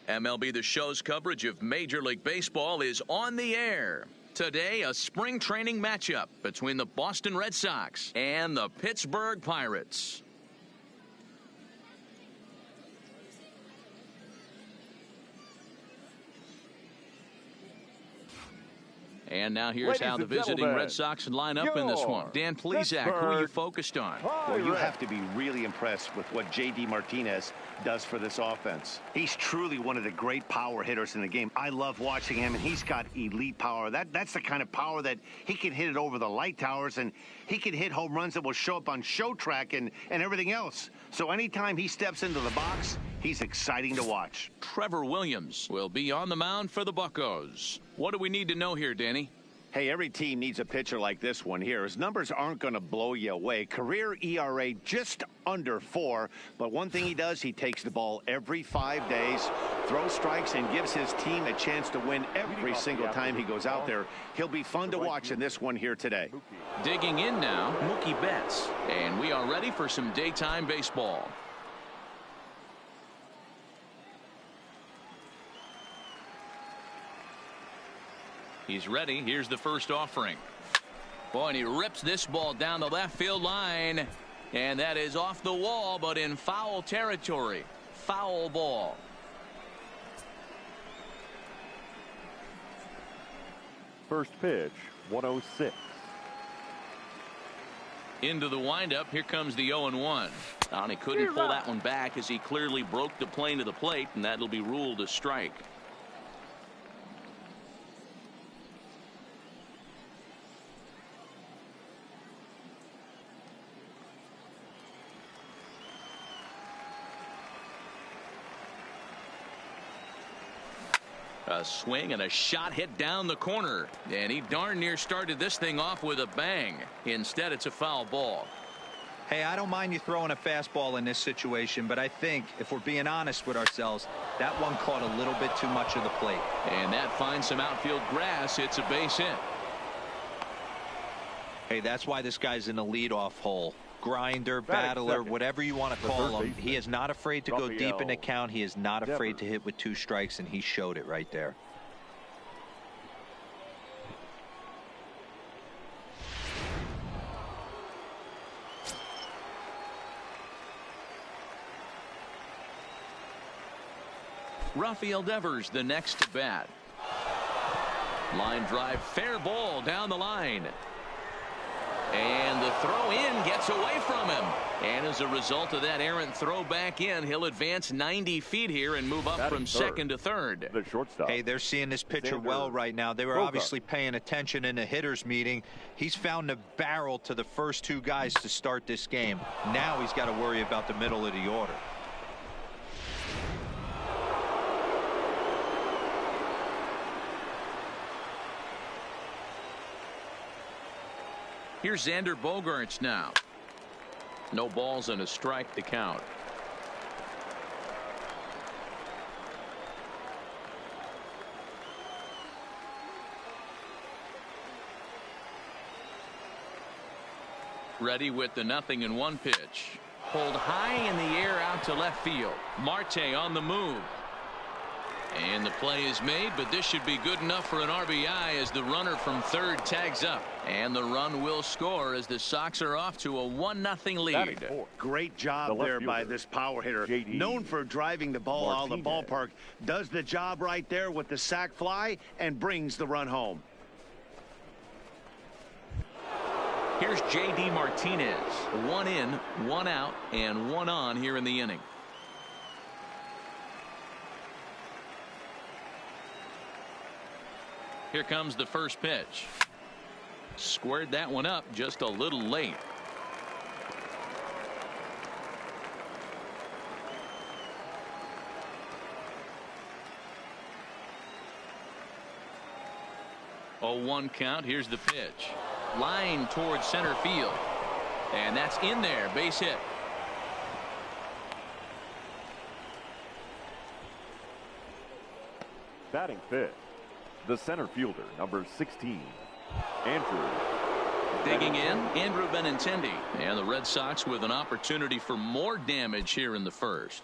MLB The Show's coverage of Major League Baseball is on the air. Today, a spring training matchup between the Boston Red Sox and the Pittsburgh Pirates. And now here's how the visiting Red Sox line up in this one. Dan Plesac, who are you focused on? Well, you have to be really impressed with what J.D. Martinez does for this offense. He's truly one of the great power hitters in the game. I love watching him, and he's got elite power. That's the kind of power that he can hit it over the light towers, and he can hit home runs that will show up on Show Track and everything else. So anytime he steps into the box, he's exciting to watch. Trevor Williams will be on the mound for the Buccos. What do we need to know here, Danny? Hey, every team needs a pitcher like this one here. His numbers aren't going to blow you away. Career ERA just under 4. But one thing he does, he takes the ball every 5 days, throws strikes, and gives his team a chance to win every single time he goes out there. He'll be fun to watch in this one here today. Digging in now, Mookie Betts. And we are ready for some daytime baseball. He's ready. Here's the first offering. Boy, and he rips this ball down the left field line. And that is off the wall, but in foul territory. Foul ball. First pitch, 106. Into the windup. Here comes the 0-1. And he couldn't pull that one back as he clearly broke the plane to the plate, and that'll be ruled a strike. A swing and a shot hit down the corner, and he darn near started this thing off with a bang. Instead, it's a foul ball. Hey, I don't mind you throwing a fastball in this situation, but I think if we're being honest with ourselves, that one caught a little bit too much of the plate. And that finds some outfield grass. It's a base hit. Hey, that's why this guy's in the leadoff hole. Grinder, battler, whatever you want to call him. He is not afraid to go deep in the count. He is not afraid to hit with 2 strikes, and he showed it right there. Rafael Devers, the next to bat. Line drive, fair ball down the line. And the throw in gets away from him. And as a result of that errant throw back in, he'll advance 90 feet here and move up from second to third. The shortstop. Hey, they're seeing this pitcher well right now. They were obviously paying attention in the hitters meeting. He's found the barrel to the first 2 guys to start this game. Now he's got to worry about the middle of the order. Here's Xander Bogaerts now. No balls and a strike to count. Ready with the 0-1 pitch. Pulled high in the air out to left field. Marte on the move. And the play is made, but this should be good enough for an RBI as the runner from third tags up. And the run will score as the Sox are off to a 1-0 lead. Great job there by this power hitter. Known for driving the ball out of the ballpark. Does the job right there with the sac fly and brings the run home. Here's J.D. Martinez. 1 in, 1 out, and 1 on here in the inning. Here comes the first pitch. Squared that one up just a little late. Oh, 1 count. Here's the pitch. Line towards center field. And that's in there. Base hit. Batting fifth, the center fielder, number 16, Andrew. Digging in, Andrew Benintendi. And the Red Sox with an opportunity for more damage here in the first.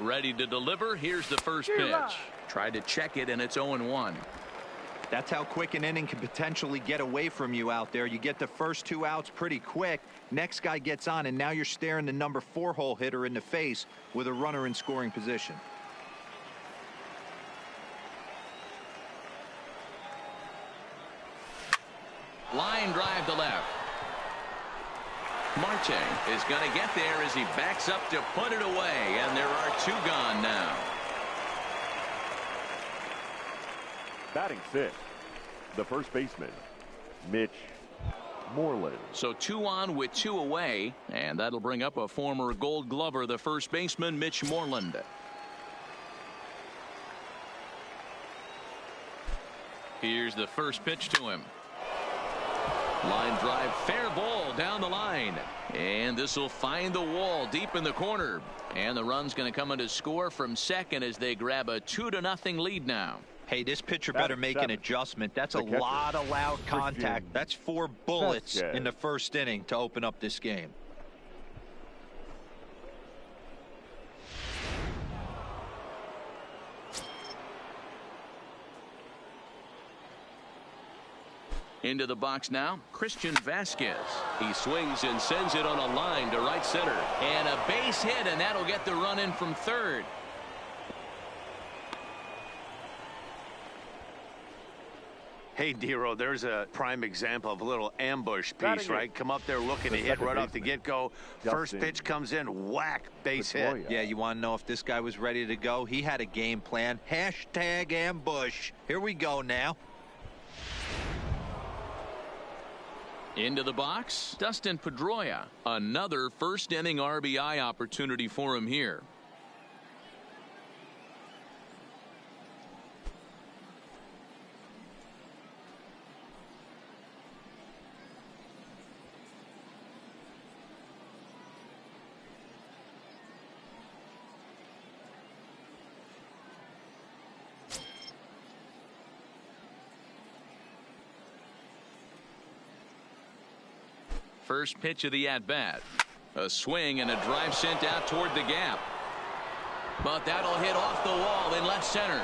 Ready to deliver. Here's the first pitch. Tried to check it, and it's 0-1. That's how quick an inning can potentially get away from you out there. You get the first 2 outs pretty quick. Next guy gets on, and now you're staring the number 4 hole hitter in the face with a runner in scoring position. Line drive to left. Marte is going to get there as he backs up to put it away, and there are 2 gone now. Batting 6th, the first baseman, Mitch Moreland. So 2 on with 2 away, and that'll bring up a former Gold Glover, the first baseman, Mitch Moreland. Here's the first pitch to him. Line drive, fair ball down the line, and this will find the wall deep in the corner, and the run's going to come in to score from second as they grab a 2-0 lead now. Hey, this pitcher better make an adjustment. That's a lot of loud contact. That's 4 bullets in the first inning to open up this game. Into the box now, Christian Vasquez. He swings and sends it on a line to right center. And a base hit, and that'll get the run in from third. Hey, Dero, there's a prime example of a little ambush piece, right? Come up there looking to hit right off the get-go. First pitch comes in, whack, base hit. Yeah, you want to know if this guy was ready to go? He had a game plan. Hashtag ambush. Here we go now. Into the box, Dustin Pedroia. Another first inning RBI opportunity for him here. First pitch of the at-bat. A swing and a drive sent out toward the gap. But that'll hit off the wall in left center.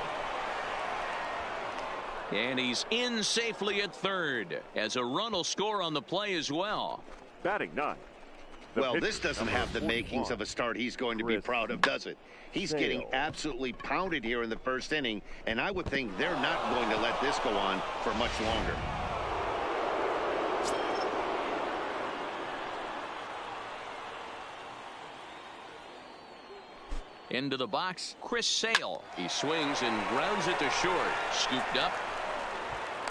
And he's in safely at third as a run will score on the play as well. Batting 9th. Well, this doesn't have the makings of a start he's going to be proud of, does it? He's getting absolutely pounded here in the first inning, and I would think they're not going to let this go on for much longer. Into the box, Chris Sale. He swings and grounds it to short. Scooped up.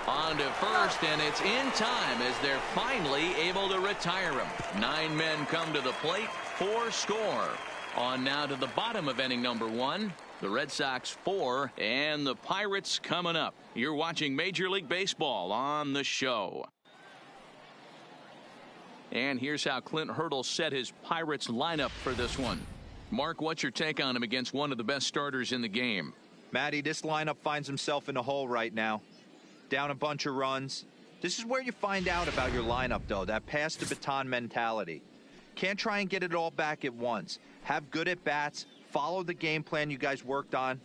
On to first, and it's in time as they're finally able to retire him. 9 men come to the plate, 4 score. On now to the bottom of inning number 1. The Red Sox 4 and the Pirates coming up. You're watching Major League Baseball on the show. And here's how Clint Hurdle set his Pirates lineup for this one. Mark, what's your take on him against one of the best starters in the game? Matty, this lineup finds himself in a hole right now. Down a bunch of runs. This is where you find out about your lineup, though, that pass the baton mentality. Can't try and get it all back at once. Have good at-bats, follow the game plan you guys worked on,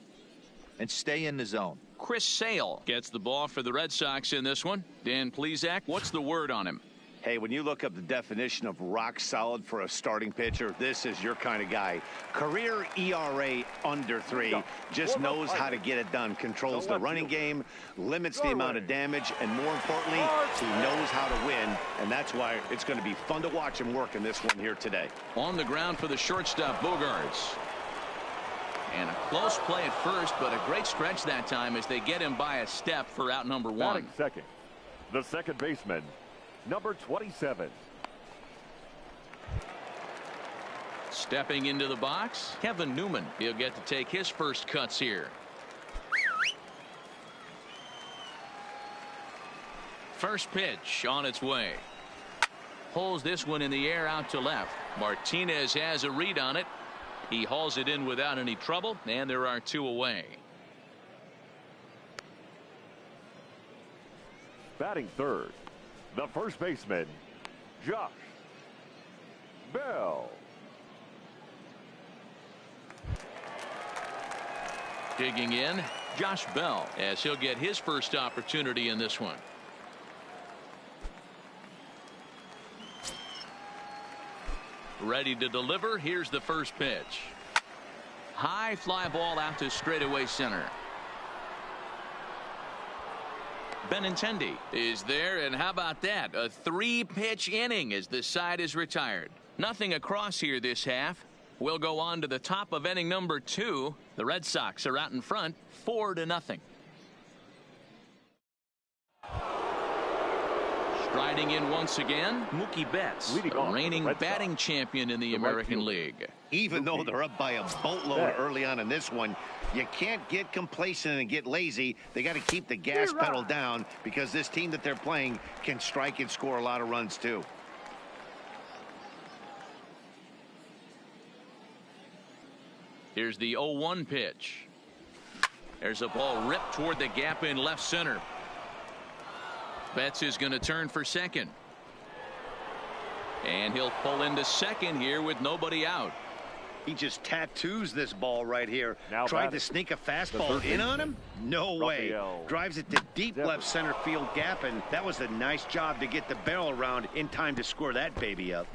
and stay in the zone. Chris Sale gets the ball for the Red Sox in this one. Dan Plesac, what's the word on him? Hey, when you look up the definition of rock solid for a starting pitcher, this is your kind of guy. Career ERA under 3, just knows how to get it done, controls the running game, limits the amount of damage, and more importantly, he knows how to win, and that's why it's going to be fun to watch him work in this one here today. On the ground for the shortstop, Bogaerts. And a close play at first, but a great stretch that time as they get him by a step for out number 1. Batting second, the second baseman, number 27. Stepping into the box, Kevin Newman. He'll get to take his first cuts here. First pitch on its way. Pulls this one in the air out to left. Martinez has a read on it. He hauls it in without any trouble, and there are 2 away. Batting third, the first baseman, Josh Bell. Digging in, Josh Bell, as he'll get his first opportunity in this one. Ready to deliver. Here's the first pitch. High fly ball out to straightaway center. Benintendi is there, and how about that? A 3-pitch inning as the side is retired. Nothing across here this half. We'll go on to the top of inning number 2. The Red Sox are out in front, 4-0. Striding in once again, Mookie Betts, the reigning batting champion in the American League. Even though they're up by a boatload early on in this one, you can't get complacent and get lazy. They got to keep the gas pedal down because this team that they're playing can strike and score a lot of runs too. Here's the 0-1 pitch. There's a ball ripped toward the gap in left center. Betts is going to turn for second. And he'll pull into second here with nobody out. He just tattoos this ball right here. Now tried to sneak a fastball in on him? No way. Drives it to deep left center field gap, and that was a nice job to get the barrel around in time to score that baby up.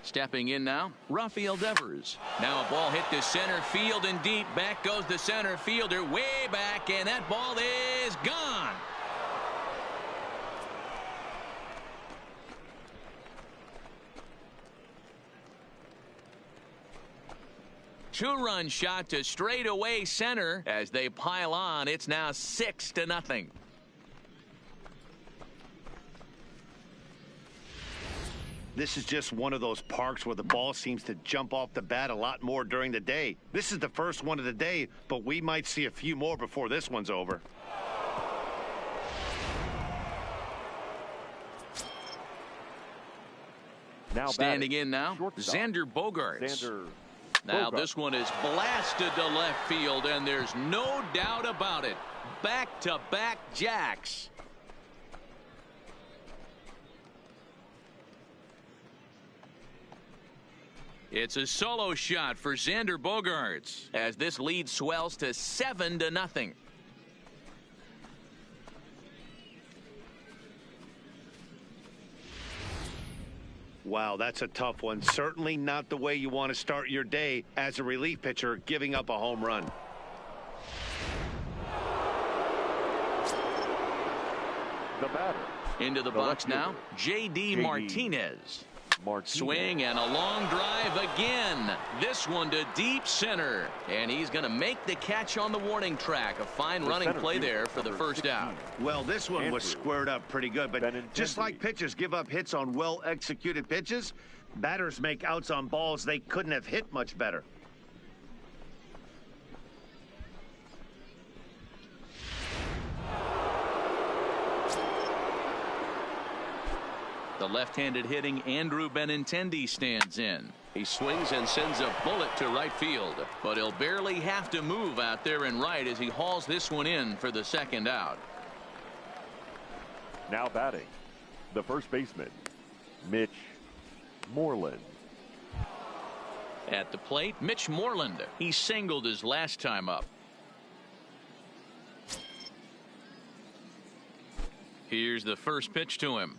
Stepping in now, Rafael Devers. Now a ball hit to center field and deep. Back goes the center fielder way back, and that ball is gone. Two-run shot to straightaway center as they pile on. It's now 6-0. This is just one of those parks where the ball seems to jump off the bat a lot more during the day. This is the first one of the day, but we might see a few more before this one's over. Now standing in now, Xander Bogaerts. Now this one is blasted to left field, and there's no doubt about it. Back-to-back jacks. It's a solo shot for Xander Bogaerts as this lead swells to 7-0. Wow, that's a tough one. Certainly not the way you want to start your day as a relief pitcher, giving up a home run. The batter. Into the box now, J.D. Martinez. Swing and a long drive again. This one to deep center. And he's going to make the catch on the warning track. A fine running play there for the first out. Well, this one was squared up pretty good. But just like pitchers give up hits on well-executed pitches, batters make outs on balls they couldn't have hit much better. The left-handed hitting Andrew Benintendi stands in. He swings and sends a bullet to right field, but he'll barely have to move out there in right as he hauls this one in for the second out. Now batting, the first baseman, Mitch Moreland. At the plate, Mitch Moreland. He singled his last time up. Here's the first pitch to him.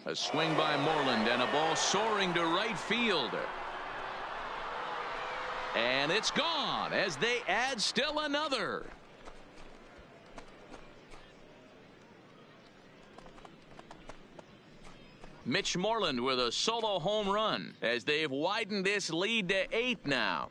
A swing by Moreland and a ball soaring to right field. And it's gone as they add still another. Mitch Moreland with a solo home run as they've widened this lead to 8 now.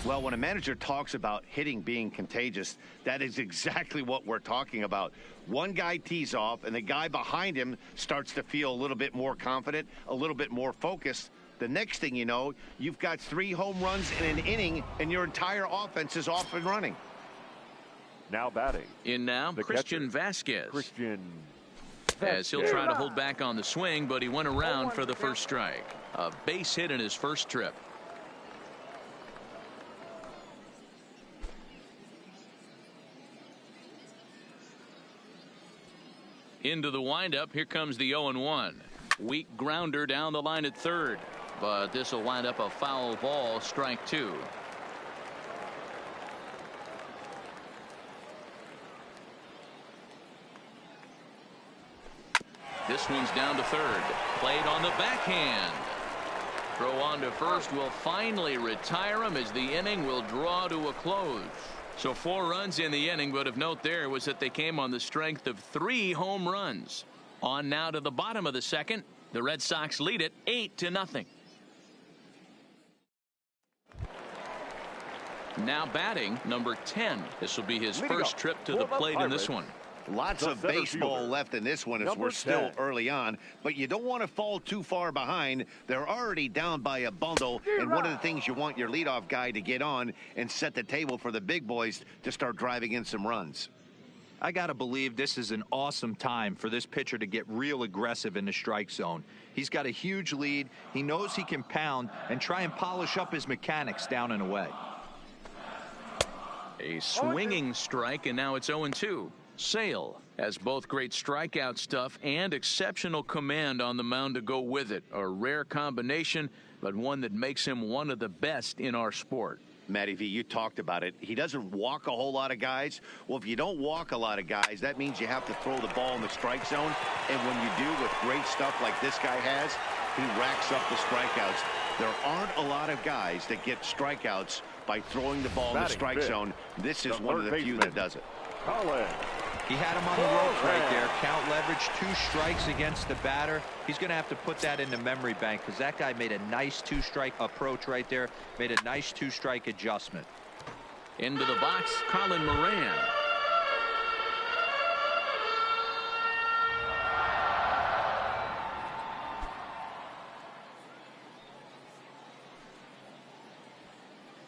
Well, when a manager talks about hitting being contagious, that is exactly what we're talking about. One guy tees off, and the guy behind him starts to feel a little bit more confident, a little bit more focused. The next thing you know, you've got 3 home runs in an inning, and your entire offense is off and running. Now batting. In now, Christian Vasquez. As he'll try to hold back on the swing, but he went around for the first strike. A base hit in his first trip. Into the windup. Here comes the 0-1. Weak grounder down the line at third. But this will wind up a foul ball, strike 2. This one's down to third. Played on the backhand. Throw on to first will finally retire him as the inning will draw to a close. So 4 runs in the inning, but of note there was that they came on the strength of 3 home runs. On now to the bottom of the second. The Red Sox lead it 8-0. Now batting number 10. This will be his first trip to the plate in this one. Lots of baseball left in this one as we're still early on, but you don't want to fall too far behind. They're already down by a bundle, and one of the things you want your leadoff guy to get on and set the table for the big boys to start driving in some runs. I got to believe this is an awesome time for this pitcher to get real aggressive in the strike zone. He's got a huge lead. He knows he can pound and try and polish up his mechanics down and away. A swinging strike, and now it's 0-2. Sale has both great strikeout stuff and exceptional command on the mound to go with it. A rare combination, but one that makes him one of the best in our sport. Matty V, you talked about it. He doesn't walk a whole lot of guys. Well, if you don't walk a lot of guys, that means you have to throw the ball in the strike zone. And when you do with great stuff like this guy has, he racks up the strikeouts. There aren't a lot of guys that get strikeouts by throwing the ball in the strike zone. This is one of the few that does it. He had him on the ropes right there. Count leverage, 2 strikes against the batter. He's going to have to put that in the memory bank because that guy made a nice 2-strike approach right there. Made a nice 2-strike adjustment. Into the box, Colin Moran.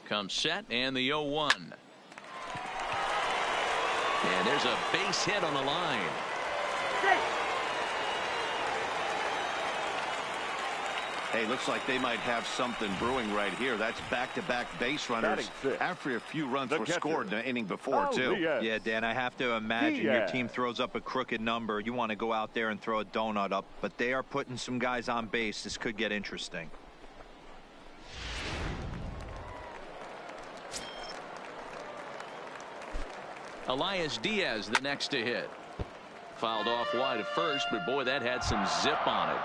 Comes set, and the 0-1. And there's a base hit on the line. Hey, looks like they might have something brewing right here. That's back-to-back base runners after a few runs were scored in the inning before, too. Yeah, Dan, I have to imagine your team throws up a crooked number. You want to go out there and throw a donut up, but they are putting some guys on base. This could get interesting. Elias Diaz, the next to hit. Fouled off wide at first, but boy, that had some zip on it.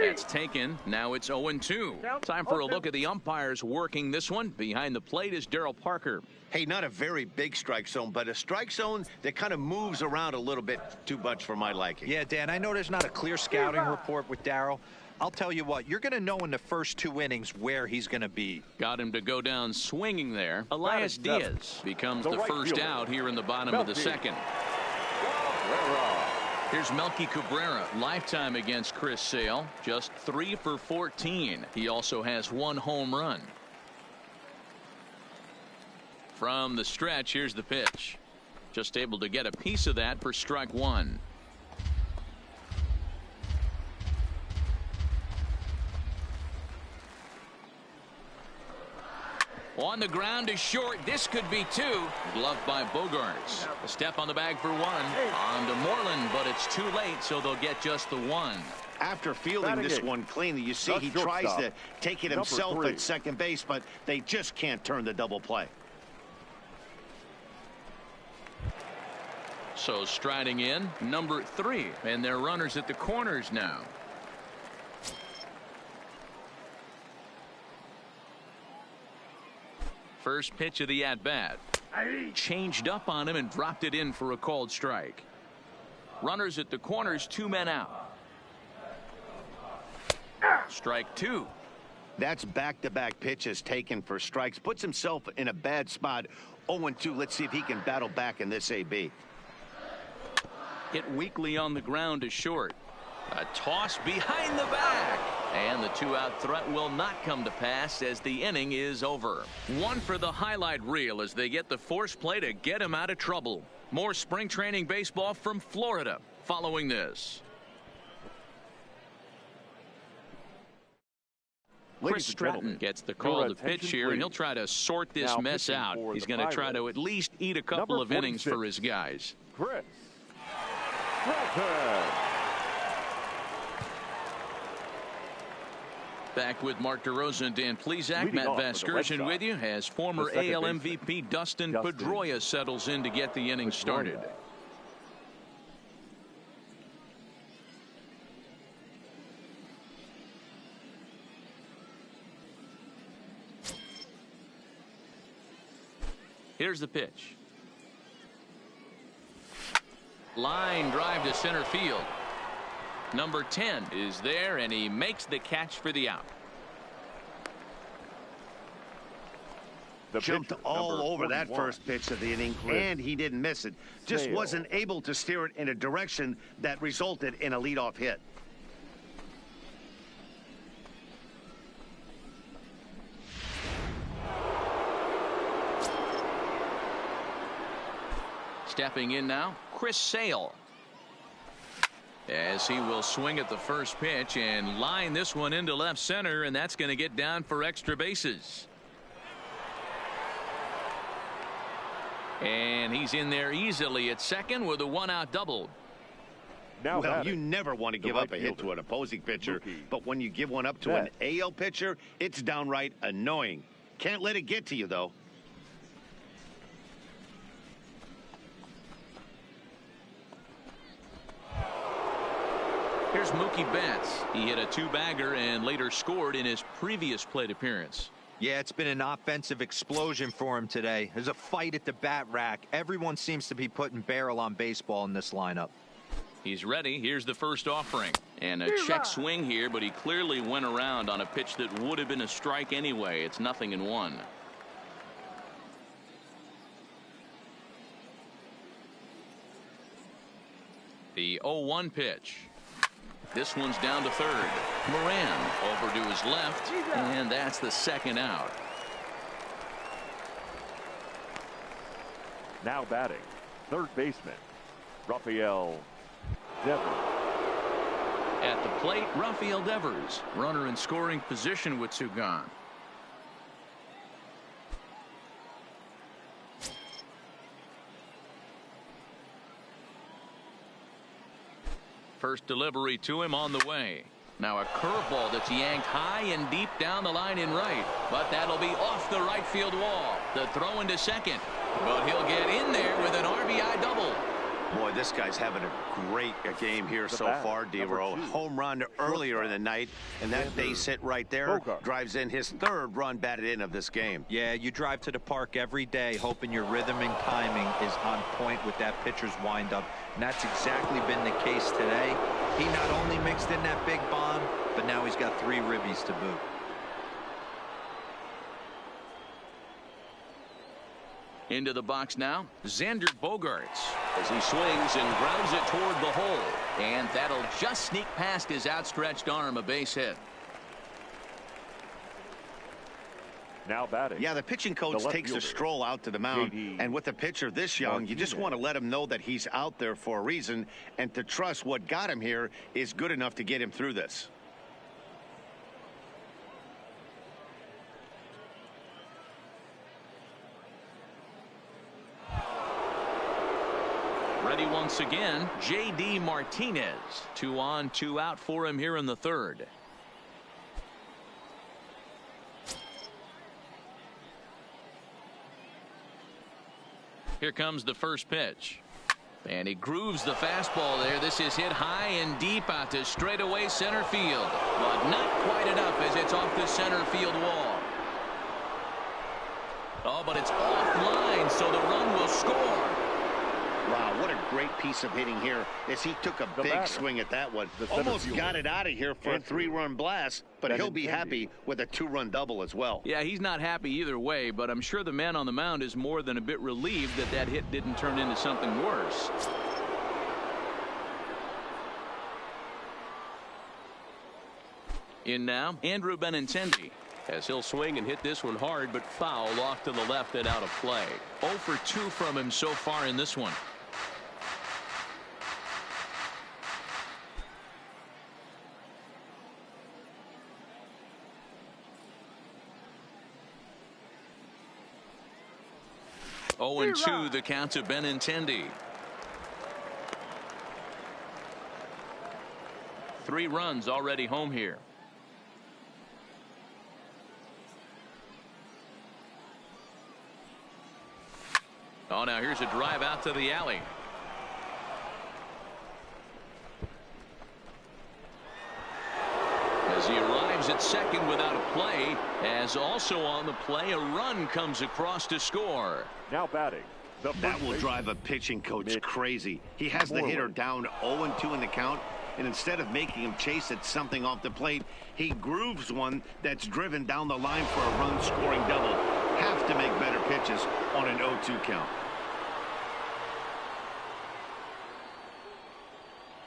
That's taken. Now it's 0-2. Time for a look at the umpires working this one. Behind the plate is Darryl Parker. Hey, not a very big strike zone, but a strike zone that kind of moves around a little bit too much for my liking. Yeah, Dan, I know there's not a clear scouting report with Darryl. I'll tell you what, you're going to know in the first 2 innings where he's going to be. Got him to go down swinging there. Elias Diaz becomes the first out here in the bottom of the second. Here's Melky Cabrera, lifetime against Chris Sale, just 3 for 14. He also has 1 home run. From the stretch, here's the pitch. Just able to get a piece of that for strike 1. On the ground is short. This could be 2. Gloved by Bogarts. A step on the bag for 1. On to Moreland, but it's too late, so they'll get just the 1. After fielding this one cleanly, you see he tries to take it himself at second base, but they just can't turn the double play. So striding in, number 3, and they're runners at the corners now. First pitch of the at-bat. Changed up on him and dropped it in for a called strike. Runners at the corners, 2 men out. Strike 2. That's back-to-back pitches taken for strikes. Puts himself in a bad spot. 0-2. Let's see if he can battle back in this AB. Hit weakly on the ground to short. A toss behind the back. And the 2-out threat will not come to pass as the inning is over. 1 for the highlight reel as they get the force play to get him out of trouble. More spring training baseball from Florida following this. Chris Stratton gets the call to pitch here, and he'll try to sort this mess out. He's going to try to at least eat a couple of innings for his guys. Chris Stratton. Back with Mark DeRosa and Dan Plesac. Matt Vasgersian with you as former AL MVP Dustin Pedroia settles in to get the inning started. Here's the pitch. Line drive to center field. Number 10 is there, and he makes the catch for the out. Jumped all over that first pitch of the inning, and he didn't miss it. Just wasn't able to steer it in a direction that resulted in a leadoff hit. Stepping in now, Chris Sale. As he will swing at the first pitch and line this one into left center, and that's going to get down for extra bases. And he's in there easily at second with a one-out double. Now, well, you never want to give up a hit to an opposing pitcher, but when you give one up to an AL pitcher, it's downright annoying. Can't let it get to you, though. Here's Mookie Betts. He hit a two-bagger and later scored in his previous plate appearance. Yeah, it's been an offensive explosion for him today. There's a fight at the bat rack. Everyone seems to be putting barrel on baseball in this lineup. He's ready. Here's the first offering. And a check swing here, but he clearly went around on a pitch that would have been a strike anyway. It's 0-1. The 0-1 pitch. This one's down to third. Moran over to his left, and that's the second out. Now batting, third baseman, Rafael Devers. At the plate, Rafael Devers, runner in scoring position with two gone. First delivery to him on the way. Now a curveball that's yanked high and deep down the line in right, but that'll be off the right field wall. The throw into second, but he'll get in there with an RBI double. Boy, this guy's having a great game here so far, D-Row. Home run earlier in the night, and that base hit right there drives in his third run batted in of this game. Yeah, you drive to the park every day hoping your rhythm and timing is on point with that pitcher's windup, and that's exactly been the case today. He not only mixed in that big bomb, but now he's got 3 ribbies to boot. Into the box now, Xander Bogaerts, as he swings and grounds it toward the hole. And that'll just sneak past his outstretched arm, a base hit. Now batting. Yeah, the pitching coach takes a stroll out to the mound, and with a pitcher this young, you just want to let him know that he's out there for a reason, and to trust what got him here is good enough to get him through this. Ready once again, J.D. Martinez. 2 on, 2 out for him here in the third. Here comes the first pitch. And he grooves the fastball there. This is hit high and deep out to straightaway center field. But not quite enough as it's off the center field wall. Oh, but it's offline, so the run will score. Wow, what a great piece of hitting here as he took a big swing at that one. Almost got it out of here for a 3-run blast, but he'll be happy with a 2-run double as well. Yeah, he's not happy either way, but I'm sure the man on the mound is more than a bit relieved that that hit didn't turn into something worse. In now, Andrew Benintendi, as he'll swing and hit this one hard, but foul off to the left and out of play. 0 for 2 from him so far in this one. 0-2 the count to Benintendi. 3 runs already home here. Oh, now here's a drive out to the alley. As he arrives at second without a play, as also on the play, a run comes across to score. Now batting. That will drive a pitching coach crazy. He has the hitter down 0-2 in the count, and instead of making him chase at something off the plate, he grooves one that's driven down the line for a run-scoring double. Have to make better pitches on an 0-2 count.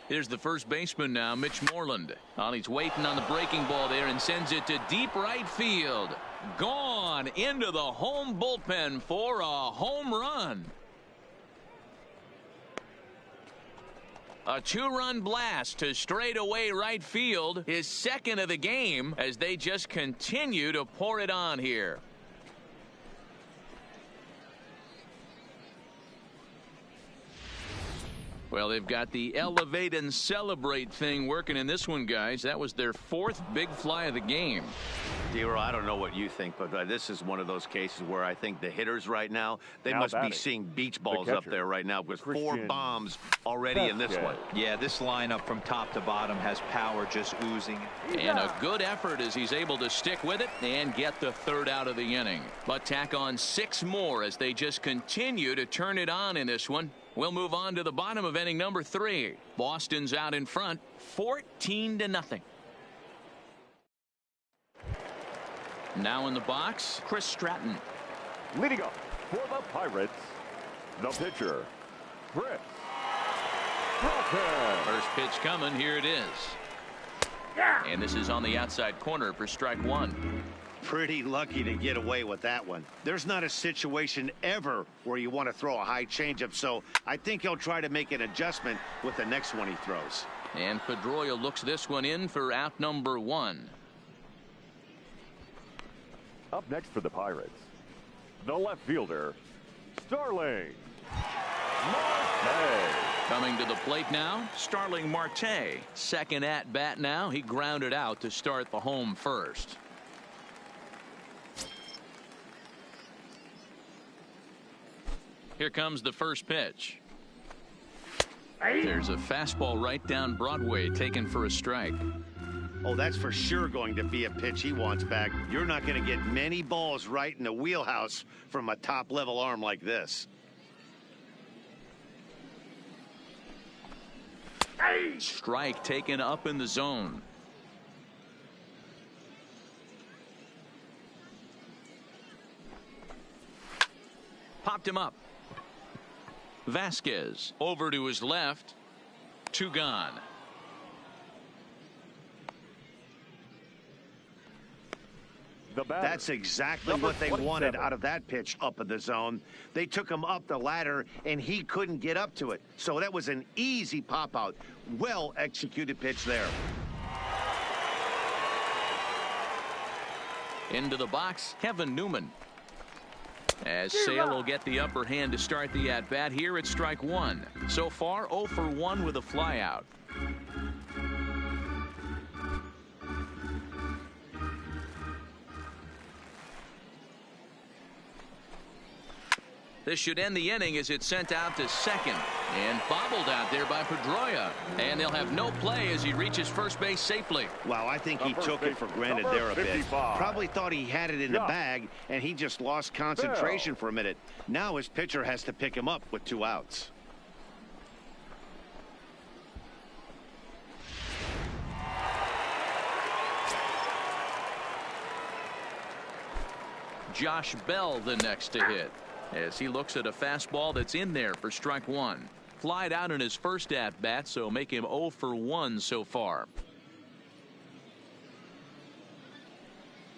Here's the first baseman now, Mitch Moreland. He's waiting on the breaking ball there and sends it to deep right field. Gone into the home bullpen for a home run. A 2-run blast to straightaway right field, his second of the game, as they just continue to pour it on here. Well, they've got the elevate and celebrate thing working in this one, guys. That was their 4th big fly of the game. Dero, I don't know what you think, but this is one of those cases where I think the hitters right now, they must be seeing beach balls up there right now, with 4 bombs already in this one. Yeah, this lineup from top to bottom has power just oozing. And a good effort as he's able to stick with it and get the 3rd out of the inning. But tack on 6 more as they just continue to turn it on in this one. We'll move on to the bottom of inning number 3. Boston's out in front, 14-0. Now in the box, Chris Stratton. Leading up for the Pirates, the pitcher, Chris Stratton. First pitch coming. Here it is. And this is on the outside corner for strike 1. Pretty lucky to get away with that one. There's not a situation ever where you want to throw a high changeup, so I think he'll try to make an adjustment with the next one he throws. And Pedroia looks this one in for out number 1. Up next for the Pirates, the left fielder, Starling Marte. Coming to the plate now, Starling Marte. Second at bat now. He grounded out to start the home first. Here comes the first pitch. There's a fastball right down Broadway, taken for a strike. Oh, that's for sure going to be a pitch he wants back. You're not going to get many balls right in the wheelhouse from a top-level arm like this. Strike taken up in the zone. Popped him up. Vasquez over to his left. 2 gone. That's exactly what they wanted out of that pitch up in the zone. They took him up the ladder, and he couldn't get up to it. So that was an easy pop-out. Well-executed pitch there. Into the box, Kevin Newman. As Sale will get the upper hand to start the at-bat here at strike 1. So far, 0 for 1 with a flyout. This should end the inning as it's sent out to second and bobbled out there by Pedroia, and they'll have no play as he reaches first base safely. Wow, I think he took it for granted there a bit. Probably thought he had it in the bag, and he just lost concentration for a minute. Now his pitcher has to pick him up with 2 outs. Josh Bell the next to hit, as he looks at a fastball that's in there for strike 1. Flied out in his first at bat, so make him 0 for 1 so far.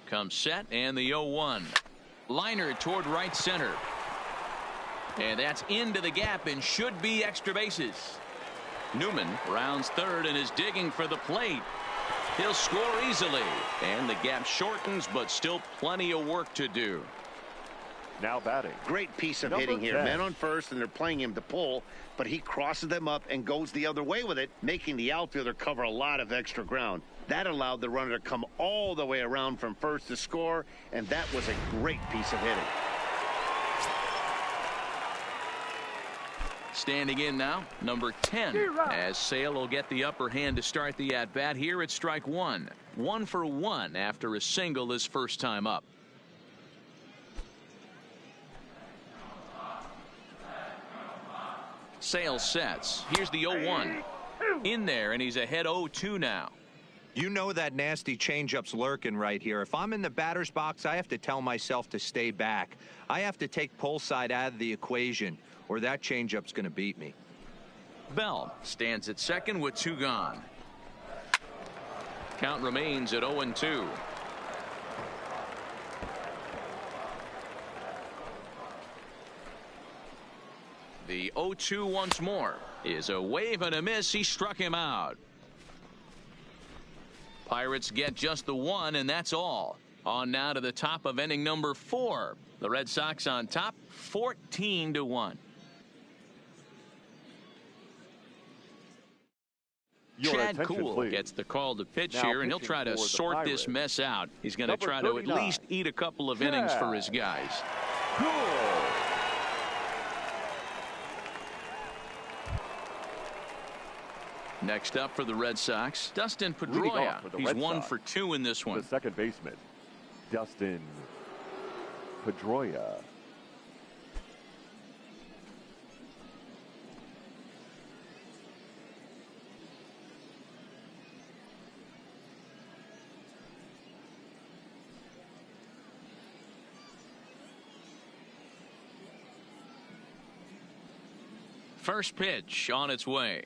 Comes set, and the 0-1. Liner toward right center. And that's into the gap and should be extra bases. Newman rounds third and is digging for the plate. He'll score easily, and the gap shortens, but still plenty of work to do. Now batting. Great piece of Number hitting here. 10. Men on first, and they're playing him to pull, but he crosses them up and goes the other way with it, making the outfielder cover a lot of extra ground. That allowed the runner to come all the way around from first to score, and that was a great piece of hitting. Standing in now, number 10, as Sale will get the upper hand to start the at-bat here at strike one. 1 for 1 after a single his first time up. Sale sets. Here's the 0-1. In there, and he's ahead 0-2 now. You know that nasty changeup's lurking right here. If I'm in the batter's box, I have to tell myself to stay back. I have to take pull side out of the equation, or that changeup's going to beat me. Bell stands at second with 2 gone. Count remains at 0-2. The 0-2 once more is a wave and a miss. He struck him out. Pirates get just the 1, and that's all. On now to the top of inning number 4. The Red Sox on top, 14-1. Chad Kuhl gets the call to pitch here, and he'll try to sort this mess out. He's going to try to at least eat a couple of innings for his guys. Cool. Next up for the Red Sox, Dustin Pedroia. He's 1 for 2 in this one. The second baseman, Dustin Pedroia. First pitch on its way.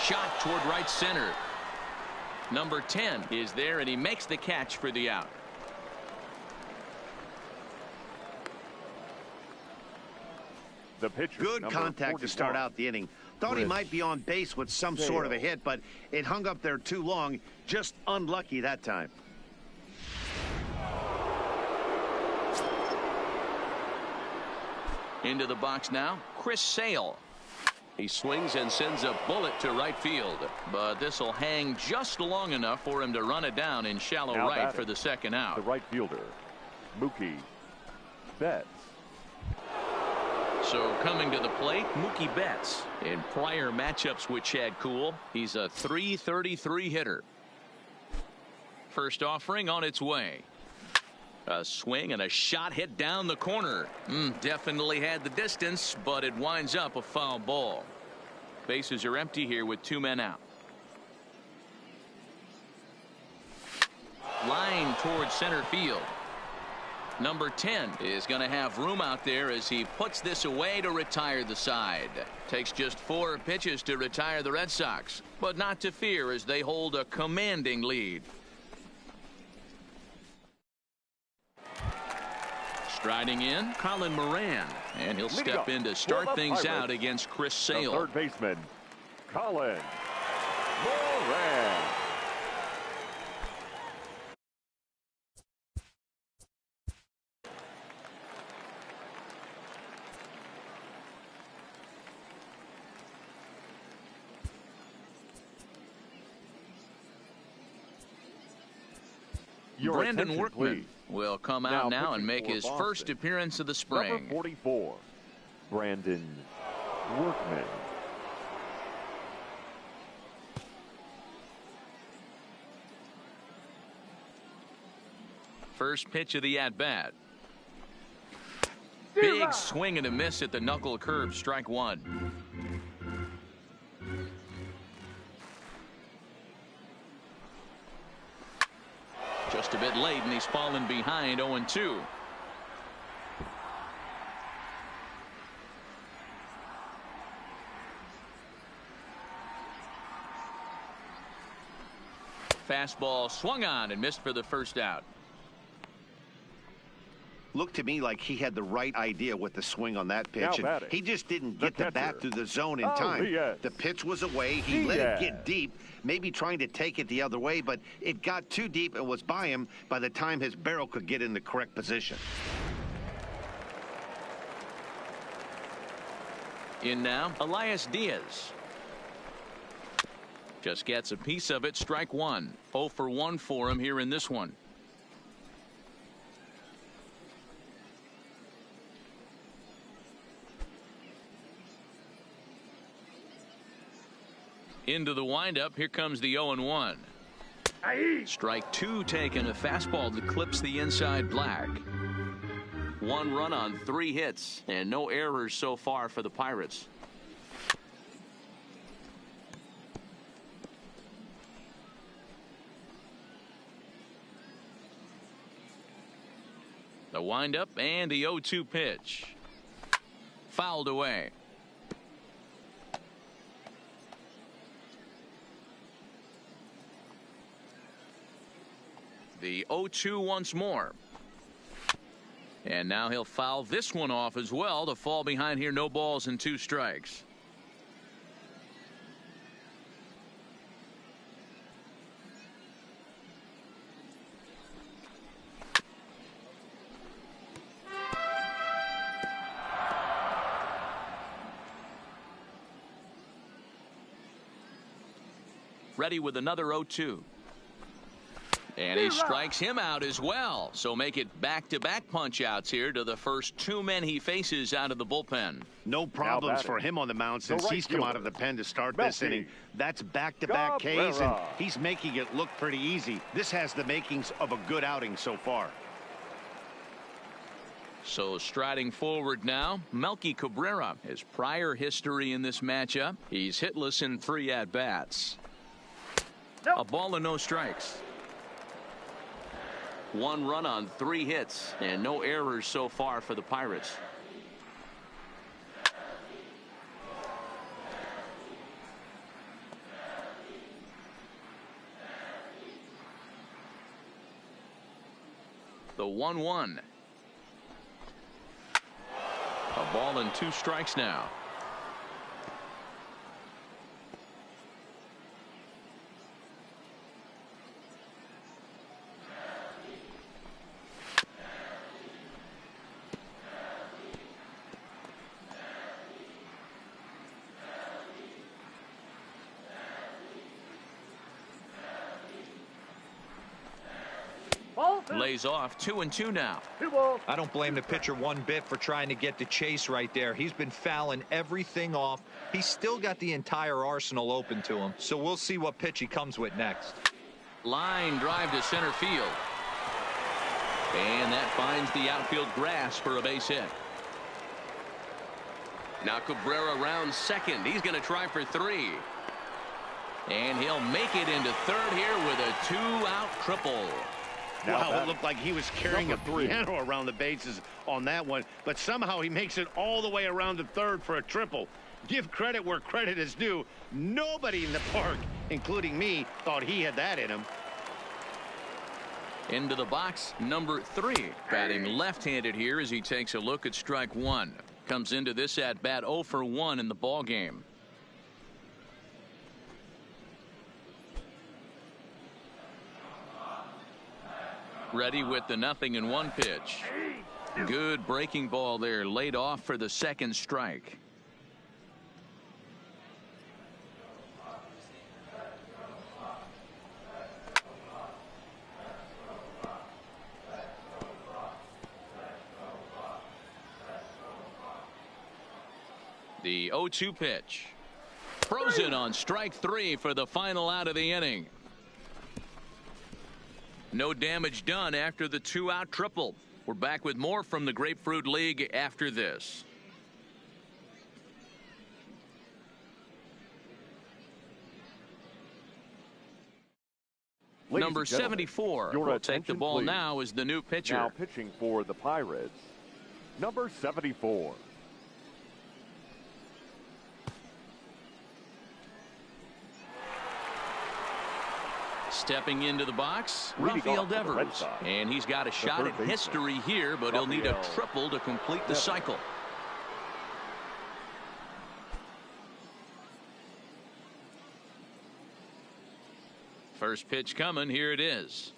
Shot toward right center. Number 10 is there, and he makes the catch for the out. The pitcher, Good contact to start out the inning. Thought he might be on base with some sort of a hit, but it hung up there too long. Just unlucky that time. Into the box now, Chris Sale. He swings and sends a bullet to right field, but this will hang just long enough for him to run it down in shallow Now right batting, for the second out. The right fielder, Mookie Betts. So coming to the plate, Mookie Betts. In prior matchups with Chad Kuhl, he's a .333 hitter. First offering on its way. A swing and a shot hit down the corner. Definitely had the distance, but it winds up a foul ball. Bases are empty here with 2 men out. Line towards center field. Number 10 is going to have room out there as he puts this away to retire the side. Takes just 4 pitches to retire the Red Sox, but not to fear as they hold a commanding lead. Striding in, Colin Moran, and he'll step in to start things out against Chris Sale. The third baseman, Colin Moran. Brandon Workman will come out now and make his first appearance of the spring. Number 44, Brandon Workman. First pitch of the at-bat. Big swing and a miss at the knuckle curve, strike 1. Just a bit late, and he's fallen behind 0-2. Fastball swung on and missed for the first out. Looked to me like he had the right idea with the swing on that pitch. And he just didn't get the bat through the zone in time. The pitch was away. He let it get deep, maybe trying to take it the other way, but it got too deep and was by him by the time his barrel could get in the correct position. In now, Elias Diaz. Just gets a piece of it. Strike one. 0 for 1 for him here in this one. Into the windup. Here comes the 0-1. Strike two taken. A fastball that clips the inside black. 1 run on 3 hits and no errors so far for the Pirates. The windup and the 0-2 pitch. Fouled away. The 0-2 once more. And now he'll foul this one off as well to fall behind here. No balls and 2 strikes. Ready with another 0-2. And he strikes him out as well. So make it back-to-back punch-outs here to the first 2 men he faces out of the bullpen. No problems for him on the mound since he's come out of the pen to start this inning. That's back-to-back Ks, and he's making it look pretty easy. This has the makings of a good outing so far. So striding forward now, Melky Cabrera. His prior history in this matchup, he's hitless in 3 at-bats. A ball and no strikes. 1 run on 3 hits and no errors so far for the Pirates. The 1-1. A ball and 2 strikes now. Lays off 2-2 now. I don't blame the pitcher one bit for trying to get the chase right there. He's been fouling everything off. He's still got the entire arsenal open to him. So we'll see what pitch he comes with next. Line drive to center field. And that finds the outfield grass for a base hit. Now Cabrera rounds second. He's going to try for 3. And he'll make it into third here with a 2-out triple. Wow, it looked like he was carrying a piano around the bases on that one, but somehow he makes it all the way around to third for a triple. Give credit where credit is due. Nobody in the park, including me, thought he had that in him. Into the box, number 3. Batting left-handed here as he takes a look at strike 1. Comes into this at-bat 0 for 1 in the ball game. Ready with the 0-1 pitch. Good breaking ball there, laid off for the 2nd strike. The 0-2 pitch. Frozen on strike 3 for the final out of the inning. No damage done after the 2-out triple. We're back with more from the Grapefruit League after this. Number 74 will take the ball now as the new pitcher. Now pitching for the Pirates, number 74. Stepping into the box, Rafael Devers. And he's got a shot at history here, but he'll need a triple to complete the cycle. First pitch coming. Here it is.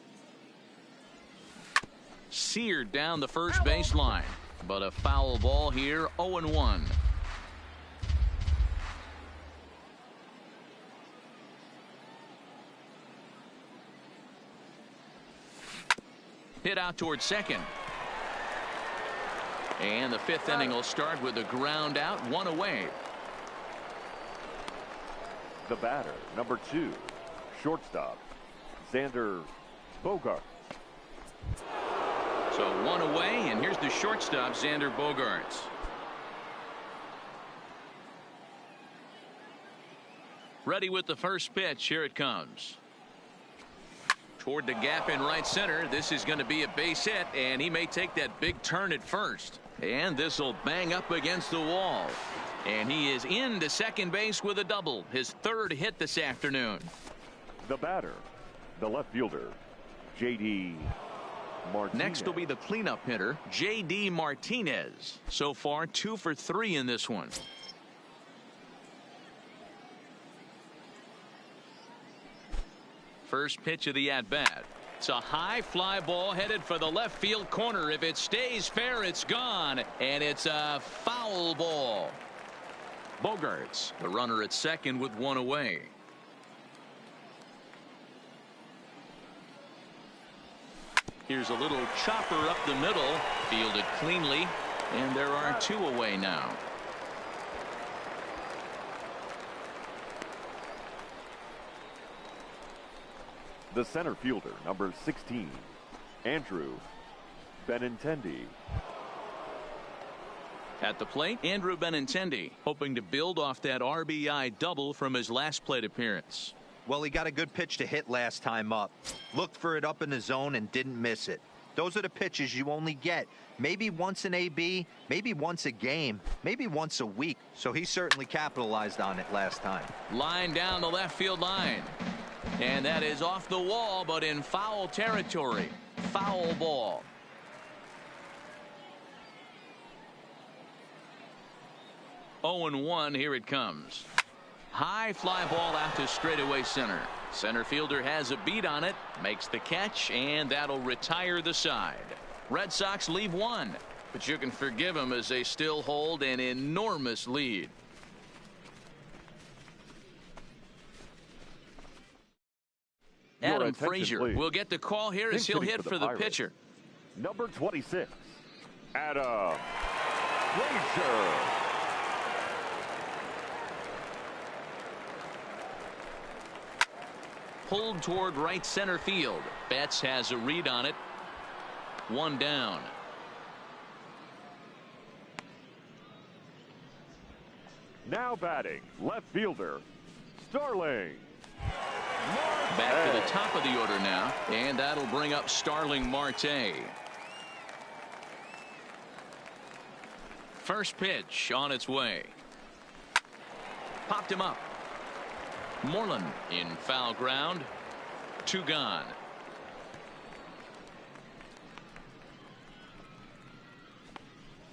Seared down the first baseline, but a foul ball here. 0-1. Hit out towards second. And the fifth inning will start with a ground out, one away. The batter, number 2, shortstop, Xander Bogaerts. So one away, and here's the shortstop, Xander Bogaerts. Ready with the first pitch. Here it comes. Toward the gap in right center. This is going to be a base hit, and he may take that big turn at first. And this will bang up against the wall. And he is into second base with a double. His third hit this afternoon. The batter, the left fielder, J.D. Martinez. Next will be the cleanup hitter, J.D. Martinez. So far, 2 for 3 in this one. First pitch of the at-bat. It's a high fly ball headed for the left field corner. If it stays fair, it's gone. And it's a foul ball. Bogaerts, the runner at second with one away. Here's a little chopper up the middle. Fielded cleanly. And there are 2 away now. The center fielder, number 16, Andrew Benintendi. At the plate, Andrew Benintendi, hoping to build off that RBI double from his last plate appearance. Well, he got a good pitch to hit last time up. Looked for it up in the zone and didn't miss it. Those are the pitches you only get maybe once in AB, maybe once a game, maybe once a week. So he certainly capitalized on it last time. Line down the left field line. And that is off the wall, but in foul territory. Foul ball. Oh and 1. Here it comes. High fly ball out to straightaway center. Center fielder has a beat on it, makes the catch, and that'll retire the side. Red Sox leave one, but you can forgive them as they still hold an enormous lead. Adam Frazier will get the call here as he'll hit for the pitcher. Number 26, Adam Frazier. Pulled toward right center field. Betts has a read on it. One down. Now batting, left fielder, Starling Marte. Back to the top of the order now, and that'll bring up Starling Marte. First pitch on its way. Popped him up. Moreland in foul ground. 2 gone.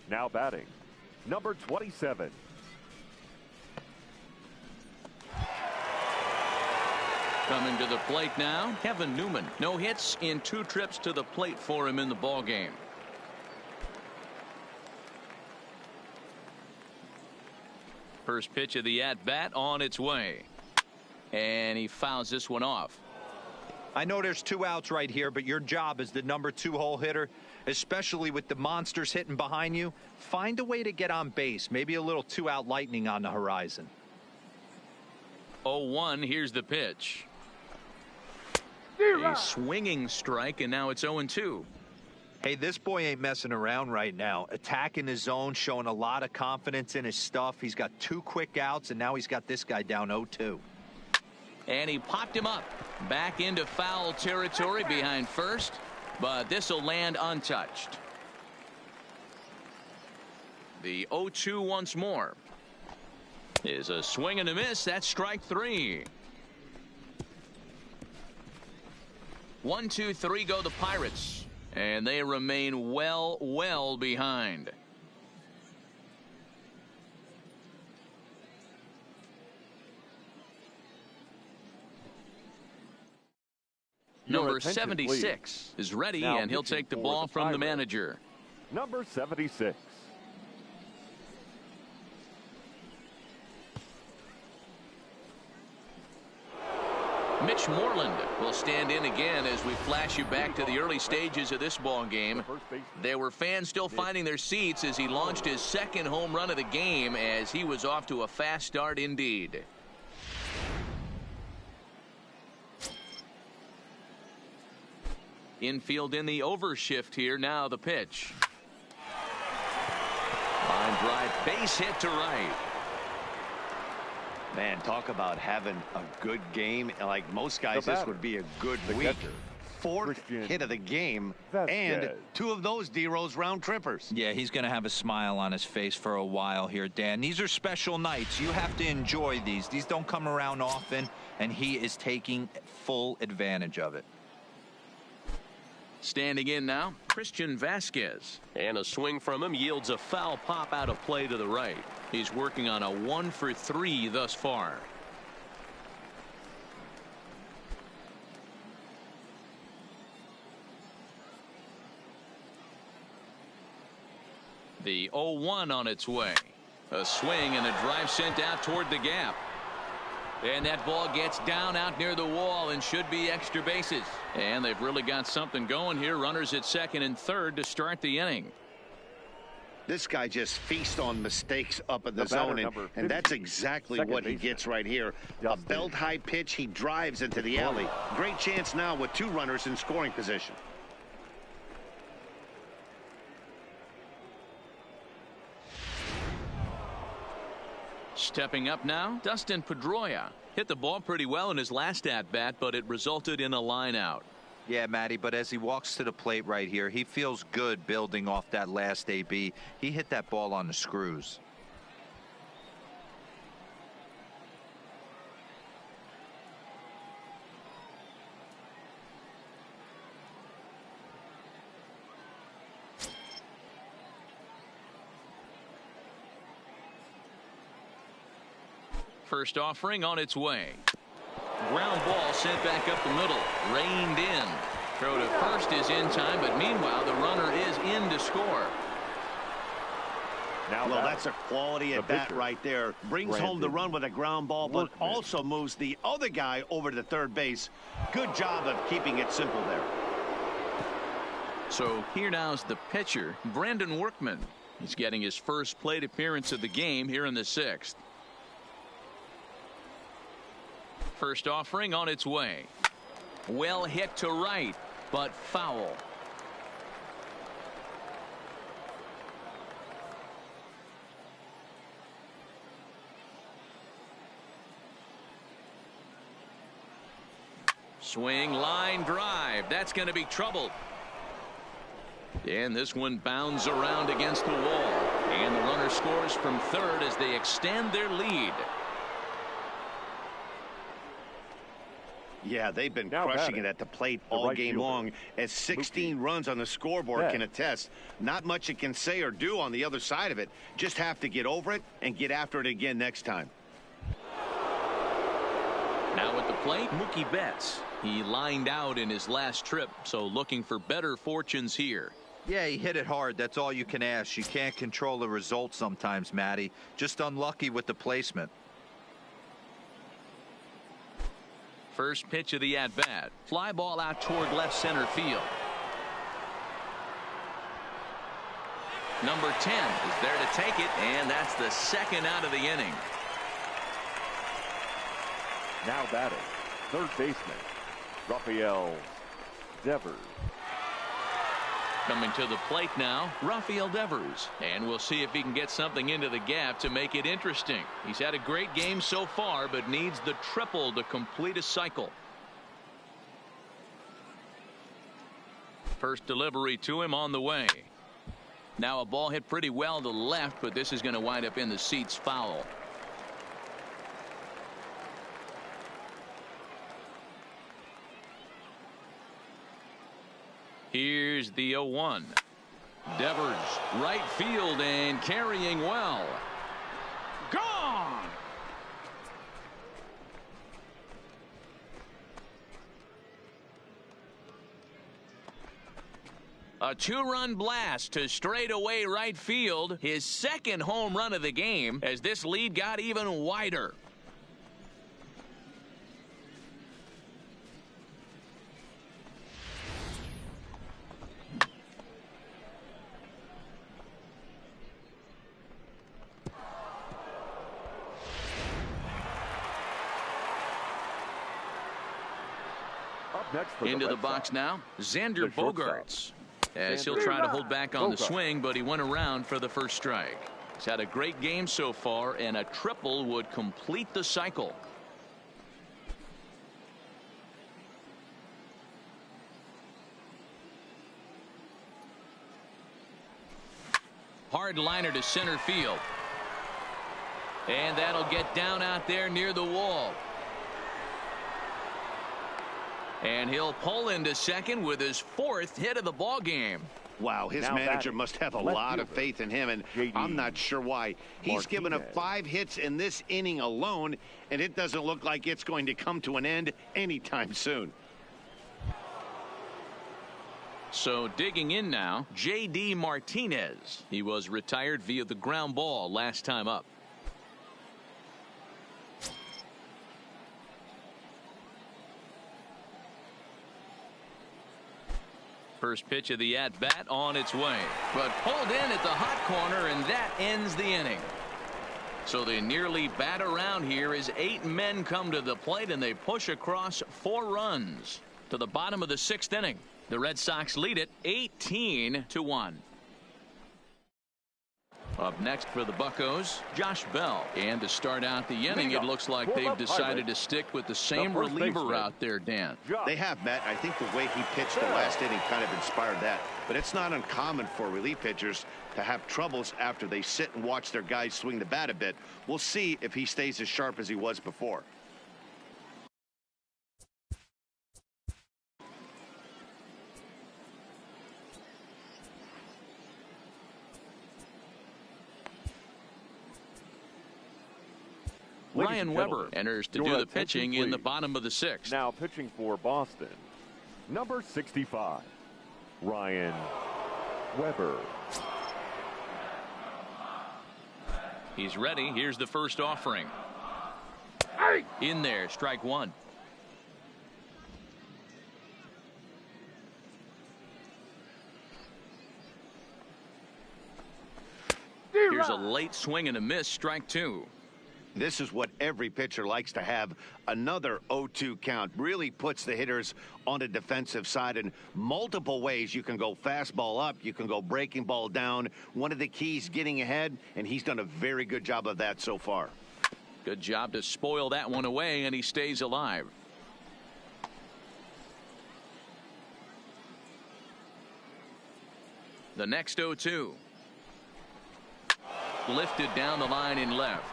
Now batting, number 27. Coming to the plate now, Kevin Newman. No hits in 2 trips to the plate for him in the ballgame. First pitch of the at-bat on its way. And he fouls this one off. I know there's 2 outs right here, but your job as the number 2 hole hitter, especially with the monsters hitting behind you, find a way to get on base. Maybe a little 2-out lightning on the horizon. 0-1. Here's the pitch. A swinging strike, and now it's 0-2. Hey, this boy ain't messing around right now. Attacking his zone, showing a lot of confidence in his stuff. He's got 2 quick outs, and now he's got this guy down 0-2. And he popped him up. Back into foul territory behind first, but this will land untouched. The 0-2 once more. Is a swing and a miss. That's strike 3. 1, 2, 3 go the Pirates. And they remain well behind. Number 76 is ready, and he'll take the ball from the manager. Number 76. Mitch Moreland will stand in again as we flash you back to the early stages of this ball game. There were fans still finding their seats as he launched his second home run of the game, as he was off to a fast start indeed. Infield in the overshift here. Now the pitch. Line drive, base hit to right. Man, talk about having a good game. Like most guys, this would be a good week. Fourth hit of the game, and 2 of those D-Rose round trippers. Yeah, he's going to have a smile on his face for a while here, Dan. These are special nights. You have to enjoy these. These don't come around often, and he is taking full advantage of it. Standing in now, Christian Vasquez. And a swing from him yields a foul pop out of play to the right. He's working on a 1-for-3 thus far. The 0-1 on its way. A swing and a drive sent out toward the gap. And that ball gets down out near the wall and should be extra bases. And they've really got something going here. Runners at second and third to start the inning. This guy just feasts on mistakes up in the zone, and that's exactly what he gets right here. A belt-high pitch, he drives into the alley. Great chance now with 2 runners in scoring position. Stepping up now, Dustin Pedroia. Hit the ball pretty well in his last at-bat, but it resulted in a line out. Yeah, Matty, but as he walks to the plate right here, he feels good building off that last AB. He hit that ball on the screws. First offering on its way. Ground ball sent back up the middle. Reined in. Throw to first is in time, but meanwhile the runner is in to score. Well, that's a quality at bat right there. Brings home the run with a ground ball, but also moves the other guy over to third base. Good job of keeping it simple there. So here now's the pitcher, Brandon Workman. He's getting his first plate appearance of the game here in the 6th. First offering on its way. Well hit to right, but foul. Swing, line drive. That's going to be trouble. And this one bounds around against the wall. And the runner scores from third as they extend their lead. Yeah, they've been crushing it at the plate all game long, as 16 runs on the scoreboard can attest. Not much it can say or do on the other side of it. Just have to get over it and get after it again next time. Now at the plate, Mookie Betts. He lined out in his last trip, so looking for better fortunes here. Yeah, he hit it hard. That's all you can ask. You can't control the result sometimes, Matty. Just unlucky with the placement. First pitch of the at-bat. Fly ball out toward left center field. Number 10 is there to take it, and that's the second out of the inning. Now batting, third baseman, Rafael Devers. Coming to the plate now, Rafael Devers. And we'll see if he can get something into the gap to make it interesting. He's had a great game so far, but needs the triple to complete a cycle. First delivery to him on the way. Now a ball hit pretty well to left, but this is going to wind up in the seats foul. Here's the 0-1. Devers, right field and carrying well. Gone! A 2-run blast to straightaway right field. His second home run of the game as this lead got even wider. Next for Into the Red box Sox, now, Xander the shortstop. Bogaerts. As he'll try to hold back on the swing, but he went around for the first strike. He's had a great game so far, and a triple would complete the cycle. Hard liner to center field. And that'll get down out there near the wall. And he'll pull into second with his 4th hit of the ball game. Wow, his Now manager batting, must have a left lot of fielder, faith in him, and J.D. I'm not sure why. He's given up Martinez. 5 hits in this inning alone, and it doesn't look like it's going to come to an end anytime soon. So digging in now, J.D. Martinez. He was retired via the ground ball last time up. First pitch of the at-bat on its way, but pulled in at the hot corner, and that ends the inning. So they nearly bat around here as 8 men come to the plate, and they push across 4 runs to the bottom of the 6th inning. The Red Sox lead it 18-1. Up next for the Buccos, Josh Bell. And to start out the inning, it looks like they've decided to stick with the same reliever out there, Dan. They have, Matt. I think the way he pitched the last inning kind of inspired that. But it's not uncommon for relief pitchers to have troubles after they sit and watch their guys swing the bat a bit. We'll see if he stays as sharp as he was before. Ryan Weber enters to do the pitching in the bottom of the 6th. Now pitching for Boston, number 65, Ryan Weber. He's ready. Here's the first offering. In there, strike 1. Here's a late swing and a miss, strike 2. This is what every pitcher likes to have. Another 0-2 count really puts the hitters on the defensive side in multiple ways. You can go fastball up, you can go breaking ball down. One of the keys, getting ahead, and he's done a very good job of that so far. Good job to spoil that one away, and he stays alive. The next 0-2. Lifted down the line in left.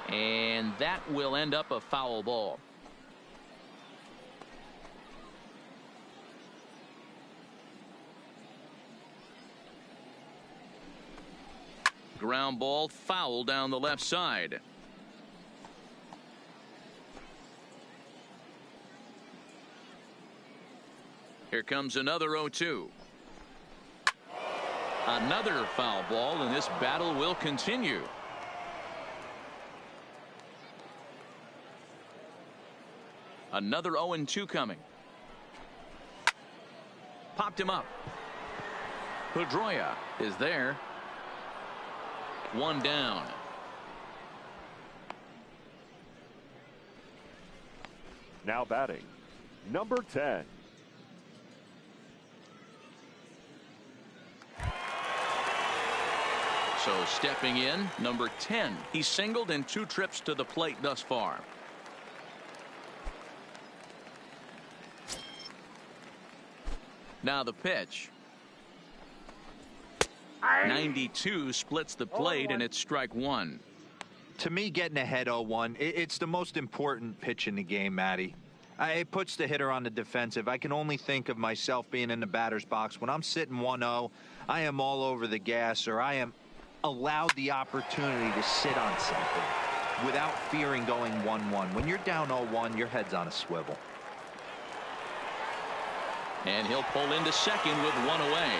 And that will end up a foul ball. Ground ball, foul down the left side. Here comes another 0-2. Another foul ball, and this battle will continue. Another 0-2 coming. Popped him up. Pedroia is there. 1 down. Now batting, number 10. So stepping in, number 10. He's singled in 2 trips to the plate thus far. Now the pitch. 92 splits the plate, and it's strike 1. To me, getting ahead 0-1, it's the most important pitch in the game, Matty. It puts the hitter on the defensive. I can only think of myself being in the batter's box. When I'm sitting 1-0, I am all over the gas, or I am allowed the opportunity to sit on something without fearing going 1-1. When you're down 0-1, your head's on a swivel. And he'll pull into second with 1 away.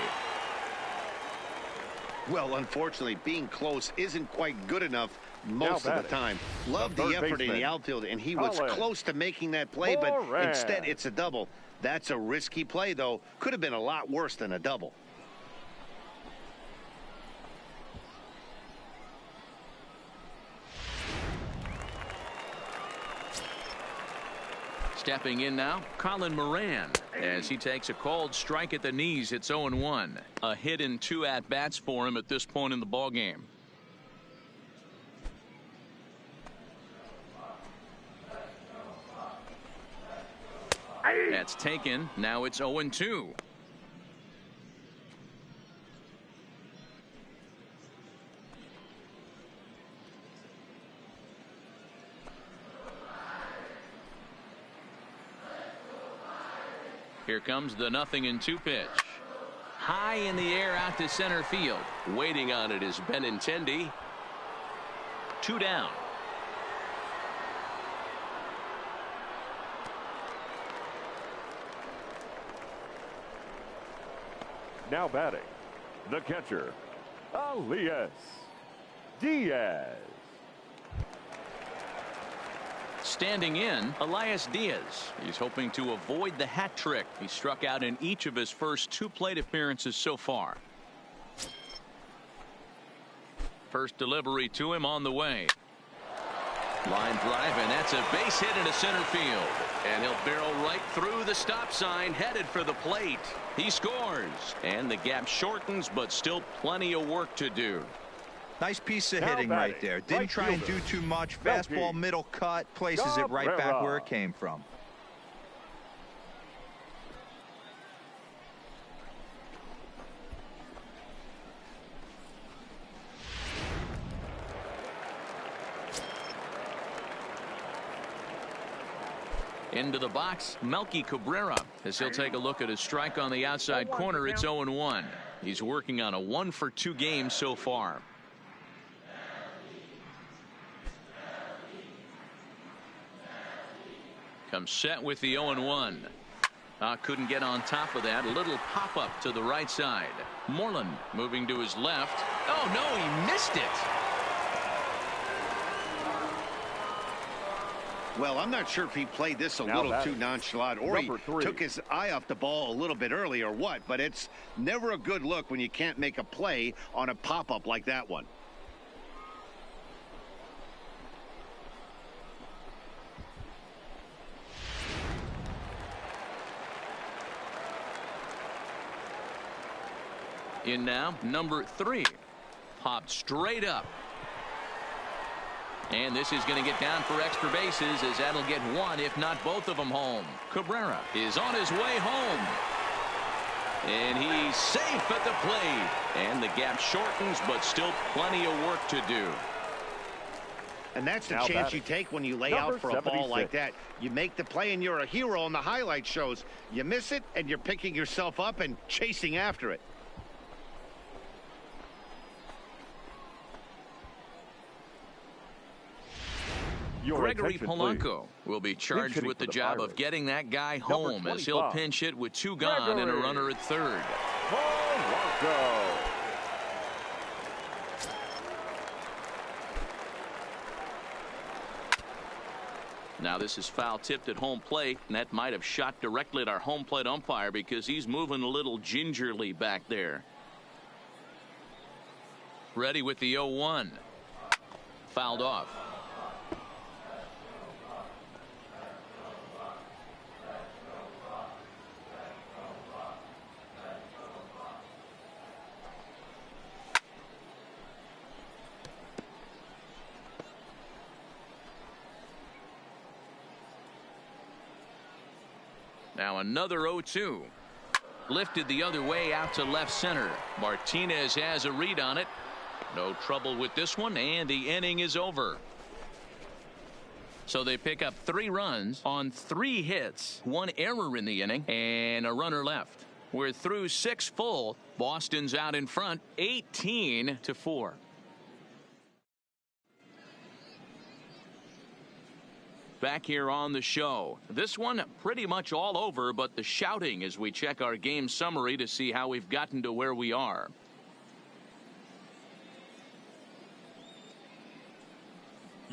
Well, unfortunately, being close isn't quite good enough most of the time. Love the effort in the outfield, and he was close to making that play, but instead it's a double. That's a risky play, though. Could have been a lot worse than a double. Stepping in now, Colin Moran, as he takes a cold strike at the knees. It's 0-1. A hit in 2 at-bats for him at this point in the ballgame. That's taken. Now it's 0-2. Here comes the 0-2 pitch. High in the air out to center field. Waiting on it is Benintendi. 2 down. Now batting, the catcher, Elias Diaz. Standing in, Elias Diaz. He's hoping to avoid the hat trick. He struck out in each of his first 2 plate appearances so far. First delivery to him on the way. Line drive, and that's a base hit into center field. And he'll barrel right through the stop sign, headed for the plate. He scores. And the gap shortens, but still plenty of work to do. Nice piece of hitting right there. Didn't try and do too much. Fastball, middle cut, places it right back where it came from. Into the box, Melky Cabrera, as he'll take a look at his strike on the outside corner. It's 0-1. He's working on a 1-for-2 game so far. Comes set with the 0-1. Couldn't get on top of that. A little pop-up to the right side. Moreland moving to his left. Oh, no, he missed it. Well, I'm not sure if he played this a little too nonchalant or he took his eye off the ball a little bit early or what, but it's never a good look when you can't make a play on a pop-up like that one. In now, number 3. Popped straight up. And this is going to get down for extra bases, as that'll get 1, if not both of them, home. Cabrera is on his way home. And he's safe at the plate. And the gap shortens, but still plenty of work to do. And that's the chance you take when you lay out for a ball like that. You make the play and you're a hero on the highlight shows. You miss it and you're picking yourself up and chasing after it. Gregory Polanco will be charged with the job of getting that guy home, as he'll pinch hit with 2 gone and a runner at third. Polanco. Now this is foul tipped at home plate, and that might have shot directly at our home plate umpire because he's moving a little gingerly back there. Ready with the 0-1. Fouled off. Now another 0-2. Lifted the other way out to left center. Martinez has a read on it. No trouble with this one, and the inning is over. So they pick up 3 runs on 3 hits, 1 error in the inning, and a runner left. We're through 6 full. Boston's out in front, 18-4. Back here on the show. This one pretty much all over, but the shouting as we check our game summary to see how we've gotten to where we are.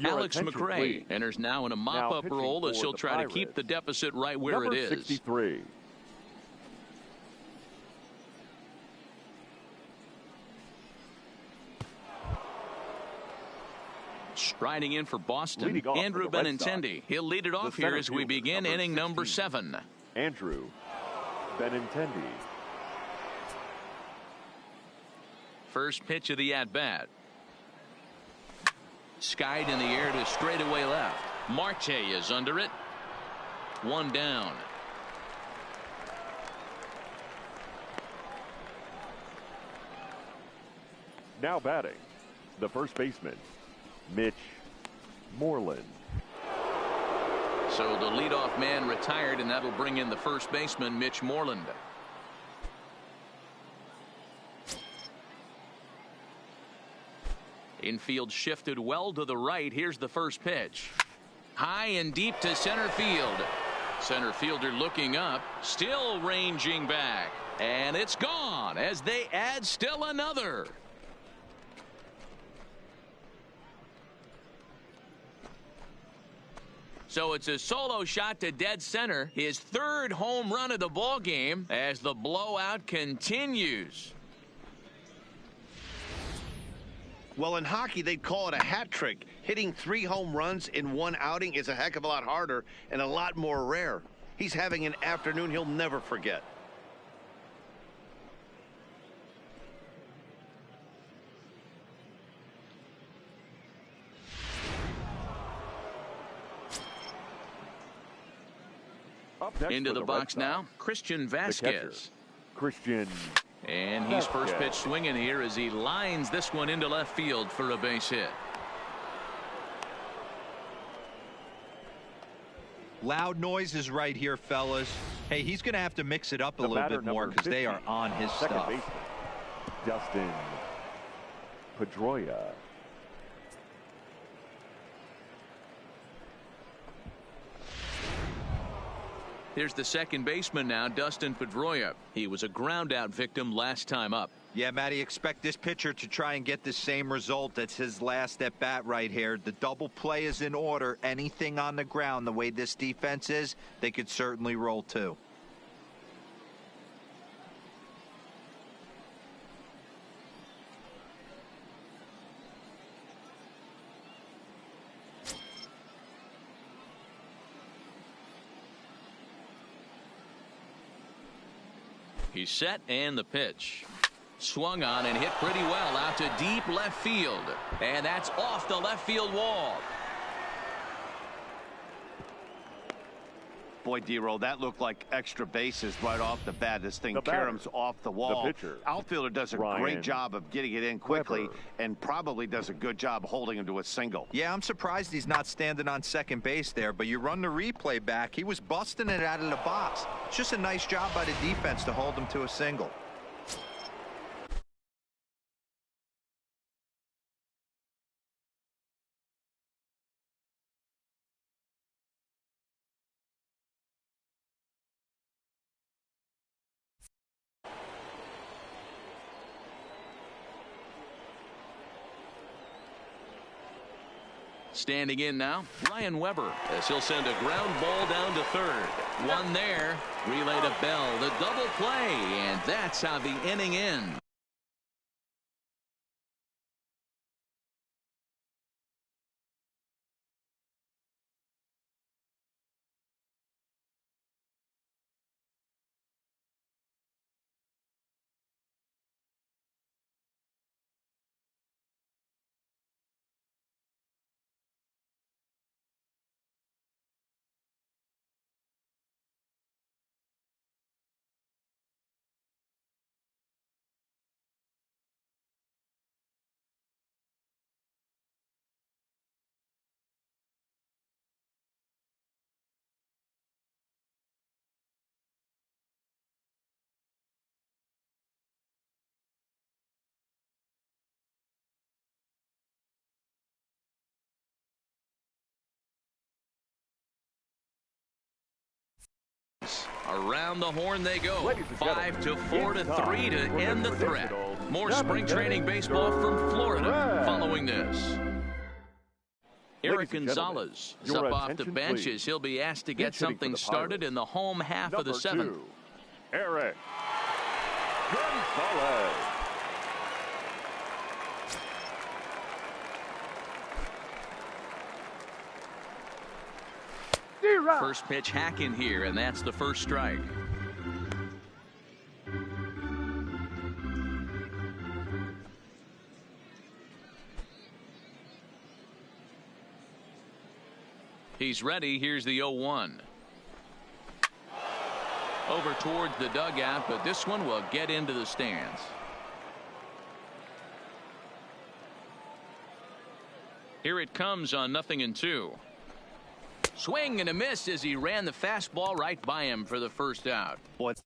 Alex McRae enters now in a mop-up role as he'll try to keep the deficit right where it is. 63. Riding in for Boston, Leading off Andrew for the Red Benintendi. He'll lead it off here center as we fielder, begin number inning number 16, 7. Andrew Benintendi. First pitch of the at-bat. Skied in the air to straightaway left. Marte is under it. 1 down. Now batting, the first baseman, Mitch Moreland. So the leadoff man retired, and that'll bring in the first baseman, Mitch Moreland. Infield shifted well to the right. Here's the first pitch. High and deep to center field. Center fielder looking up, still ranging back. And it's gone as they add still another. So it's a solo shot to dead center, his 3rd home run of the ball game as the blowout continues. Well, in hockey, they'd call it a hat trick. Hitting 3 home runs in 1 outing is a heck of a lot harder and a lot more rare. He's having an afternoon he'll never forget. Up next Into for the Red box Sox, now, Christian the catcher, Vasquez. Christian. And he's first Vasquez. pitch swinging here as he lines this one into left field for a base hit. Loud noises right here, fellas. Hey, he's going to have to mix it up a The little batter, bit more number because they are 50, on his second stuff. baseman, Dustin Pedroia. Here's the second baseman now, Dustin Pedroia. He was a ground-out victim last time up. Yeah, Matty, expect this pitcher to try and get the same result. That's his last at bat right here. The double play is in order. Anything on the ground, the way this defense is, they could certainly roll too. He's set, and the pitch. Swung on and hit pretty well out to deep left field. And that's off the left field wall. Boy, D-Roll, that looked like extra bases right off the bat. This thing The batter, caroms off the wall. the pitcher, Outfielder does a Ryan great job of getting it in quickly Weber. and probably does a good job holding him to a single. Yeah, I'm surprised he's not standing on second base there, but you run the replay back. He was busting it out of the box. It's just a nice job by the defense to hold him to a single. Standing in now, Ryan Weber, as he'll send a ground ball down to third. One there, relay to Bell, the double play, and that's how the inning ends. Around the horn they go. 5 to 4 to 3 to end the threat. More spring training baseball from Florida following this. Eric Gonzalez is up off the bench as he'll be asked to get something started in the home half of the seventh. Eric Gonzalez. First pitch hacking here, and that's the first strike. He's ready. Here's the 0-1. Over towards the dugout, but this one will get into the stands. Here it comes on 0-2. Swing and a miss as he ran the fastball right by him for the first out. What?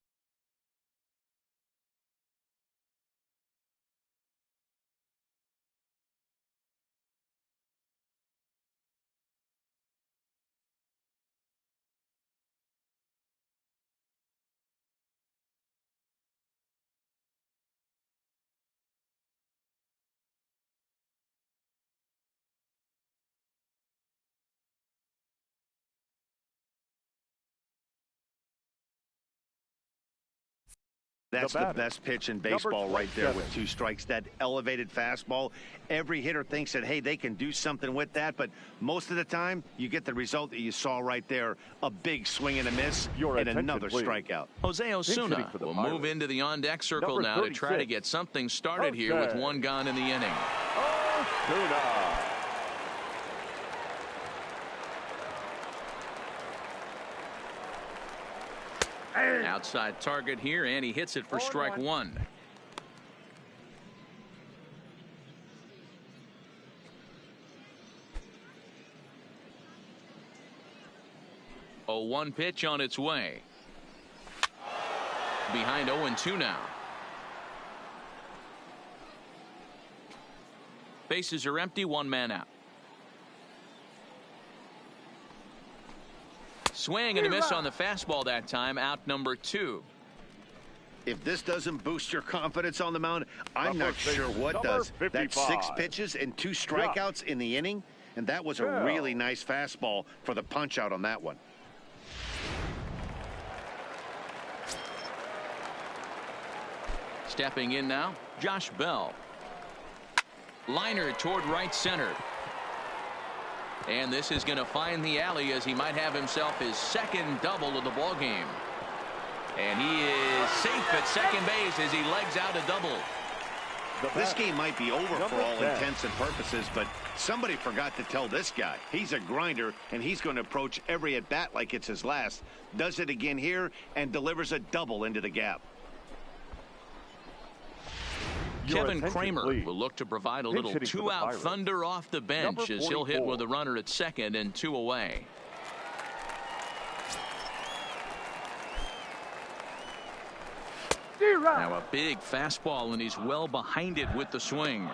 That's the best pitch in baseball right there with 2 strikes. That elevated fastball. Every hitter thinks that, hey, they can do something with that. But most of the time, you get the result that you saw right there. A big swing and a miss and another strikeout. Jose Osuna will move into the on-deck circle now to try to get something started here with 1 gone in the inning. Osuna. Outside target here, and he hits it for strike 1. A 1 pitch on its way. Behind 0-2 now. Bases are empty, 1 man out. Swing and a miss on the fastball that time, out number 2. If this doesn't boost your confidence on the mound, I'm not sure what does. That's 6 pitches and 2 strikeouts in the inning, and that was a really nice fastball for the punch out on that one. Stepping in now, Josh Bell. Liner toward right center. And this is going to find the alley as he might have himself his 2nd double of the ball game. And he is safe at second base as he legs out a double. This game might be over for all intents and purposes, but somebody forgot to tell this guy. He's a grinder, and he's going to approach every at-bat like it's his last. Does it again here and delivers a double into the gap. Kevin Kramer will look to provide a little 2-out thunder off the bench as he'll hit with a runner at second and 2 away. Now a big fastball, and he's well behind it with the swing.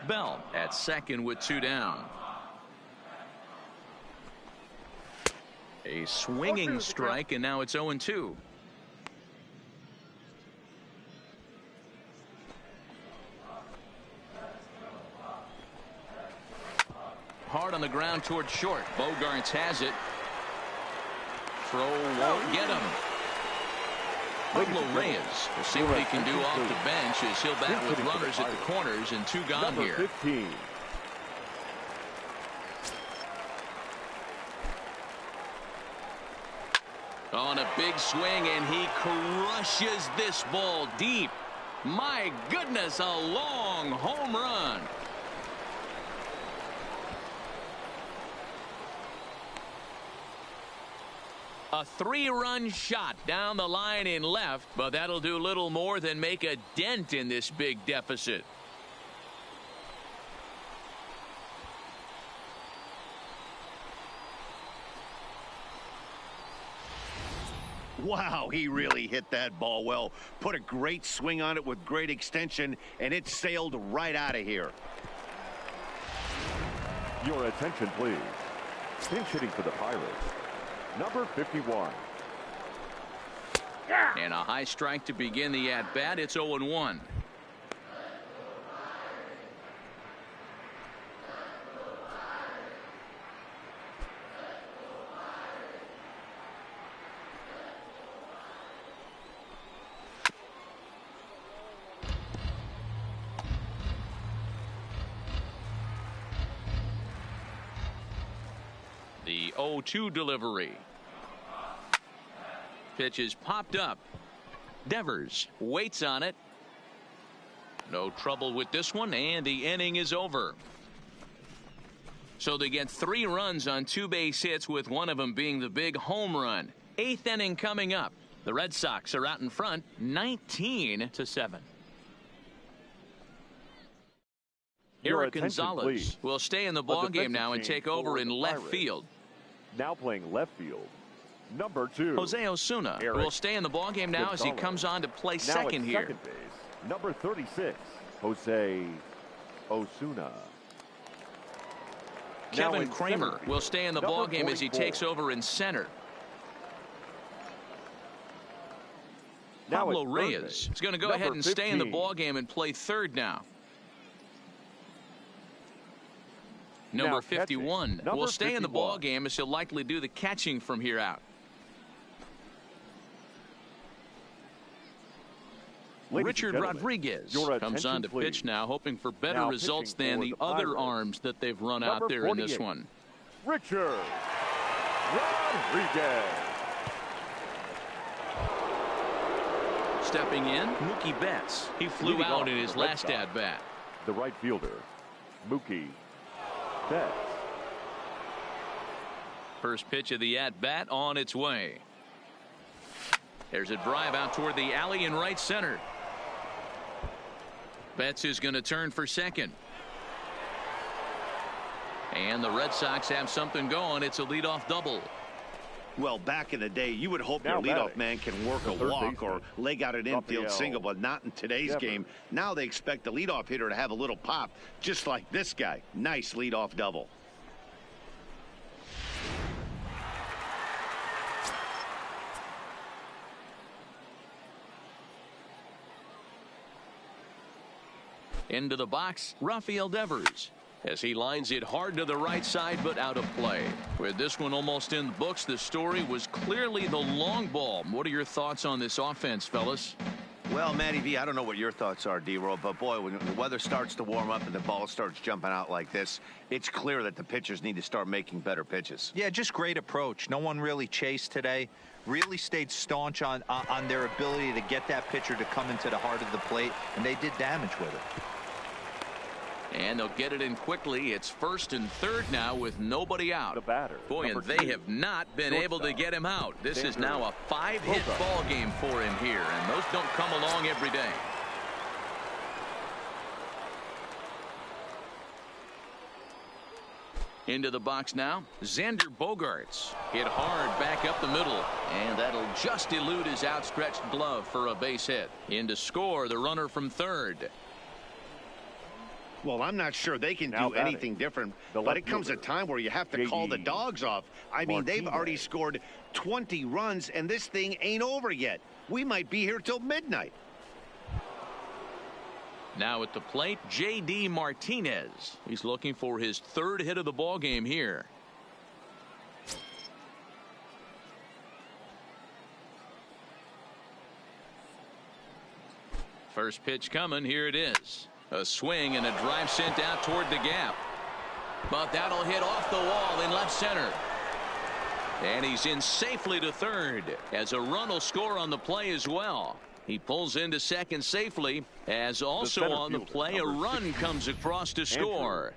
Bell at second with 2 down. A swinging strike, and now it's 0-2. Hard on the ground toward short. Bogarts has it. Throw won't get him. Pablo Reyes will see what he can do off the bench as he'll bat with runners at the corners and 2 gone here. 15. On a big swing, and he crushes this ball deep. My goodness, a long home run. A 3-run shot down the line in left, but that'll do little more than make a dent in this big deficit. Wow, he really hit that ball well. Put a great swing on it with great extension, and it sailed right out of here. Your attention, please. Pinch hitting for the Pirates, number 51. And a high strike to begin the at-bat. It's 0-1. the 0-2 delivery. Pitch is popped up. Devers waits on it. No trouble with this one, and the inning is over. So they get 3 runs on 2 base hits, with one of them being the big home run. 8th inning coming up. The Red Sox are out in front, 19-7. Your Eric attention, Gonzalez please. will stay in the A ball game defensive now and change take over for in the left Pirates. field. Now playing left field, number 2. Jose Osuna Eric will stay in the ball game now as he Gonzalez. comes on to play Now second at here. second base, number 36, Jose Osuna. Now Kevin in Kramer center will field, stay in the number ball game as he 44. takes over in center. Now Pablo at third Reyes base, is going to go number ahead and stay in the 15. ball game and play third now. Number Now catching, 51 number will stay in the ball 51. game as he'll likely do the catching from here out. Ladies and Richard gentlemen, Rodriguez your comes on attention, to please. pitch now, hoping for better Now results pitching than for the the other Pirates, arms that they've run out number there in this 48. one. Richard Rodriguez. Stepping in, Mookie Betts. He flew Leading out off in for his the Red last Sox, at-bat. The right fielder, Mookie Betts. First pitch of the at-bat on its way. There's a drive out toward the alley in right center. Betts is going to turn for second. And the Red Sox have something going. It's a leadoff double. Well, back in the day, you would hope Now your leadoff batting, man can work a the third walk or baseman, leg out an infield Rafael single, but not in today's Devers. game. Now they expect the leadoff hitter to have a little pop, just like this guy. Nice leadoff double. Into the box, Rafael Devers, as he lines it hard to the right side, but out of play. With this one almost in the books, the story was clearly the long ball. What are your thoughts on this offense, fellas? Well, Matty V, I don't know what your thoughts are, D-Roll, but boy, when the weather starts to warm up and the ball starts jumping out like this, it's clear that the pitchers need to start making better pitches. Yeah, just great approach. No one really chased today. Really stayed staunch on their ability to get that pitcher to come into the heart of the plate, and they did damage with it. And they'll get it in quickly. It's first and third now with nobody out. The batter, Boy, and number they 2, have not been able to get him out. This is Xander now a 5-hit Bogaerts. ball game for him here, and those don't come along every day. Into the box now, Xander Bogaerts. Hit hard back up the middle, and that'll just elude his outstretched glove for a base hit. In to score, the runner from third. Well, I'm not sure they can Now do batting, anything different, the but left it comes a fielder, time where you have to call the J.D. dogs off. I mean, they've already Martinez. scored 20 runs, and this thing ain't over yet. We might be here till midnight. Now at the plate, J.D. Martinez. He's looking for his third hit of the ball game here. First pitch coming. Here it is. A swing and a drive sent out toward the gap. But that'll hit off the wall in left center. And he's in safely to third, as a run will score on the play as well. He pulls into second safely, as also center on the fielder, play a number run 60, comes across to score.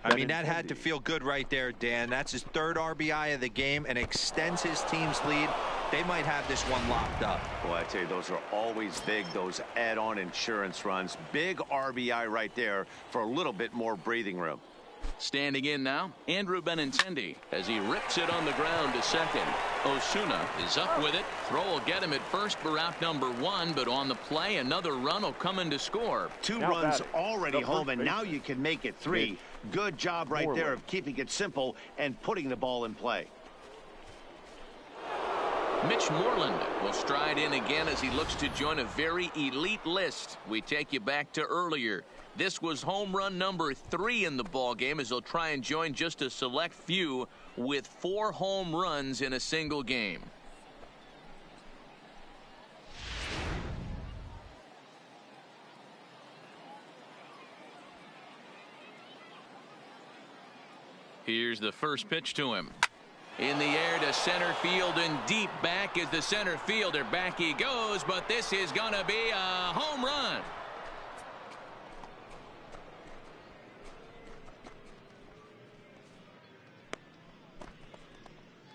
I mean, that had to feel good right there, Dan. That's his third RBI of the game and extends his team's lead. They might have this one locked up. Boy, I tell you, those are always big, those add-on insurance runs. Big RBI right there for a little bit more breathing room. Standing in now, Andrew Benintendi, as he rips it on the ground to second. Osuna is up with it. Throw will get him at first for out number 1, but on the play, another run will come in to score. Two Now runs batting, already the home, first and now baseman, you can make it 3. Good job right there Moreland. of keeping it simple and putting the ball in play. Mitch Moreland will stride in again as he looks to join a very elite list. We take you back to earlier. This was home run number 3 in the ball game, as he'll try and join just a select few with 4 home runs in a single game. Here's the first pitch to him. In the air to center field and deep. Back is the center fielder. Back he goes, but this is going to be a home run.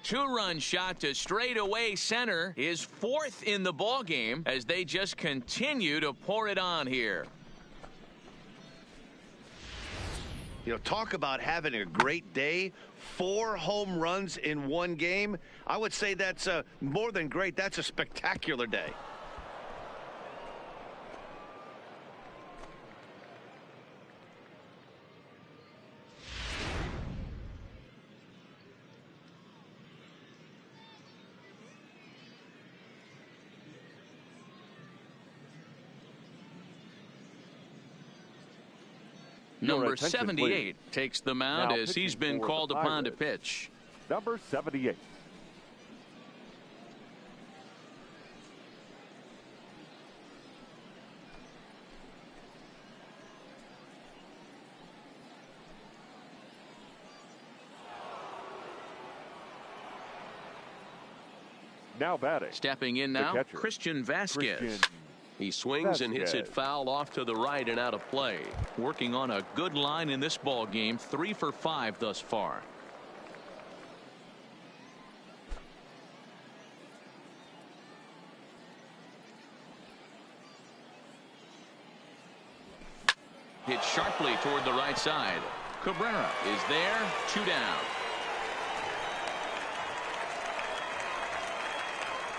Two-run shot to straightaway center. His fourth in the ballgame as they just continue to pour it on here. You know, talk about having a great day. 4 home runs in one game. I would say that's more than great. That's a spectacular day. Number attention, 78 please. takes the mound Now as he's pitching been for called the upon to Pirates. pitch. Number 78. Now batting. Stepping in The now, catcher, Christian Vasquez. Christian He swings and hits it Vasquez. foul off to the right and out of play. Working on a good line in this ball game. 3 for 5 thus far. Hit sharply toward the right side. Cabrera is there. 2 down.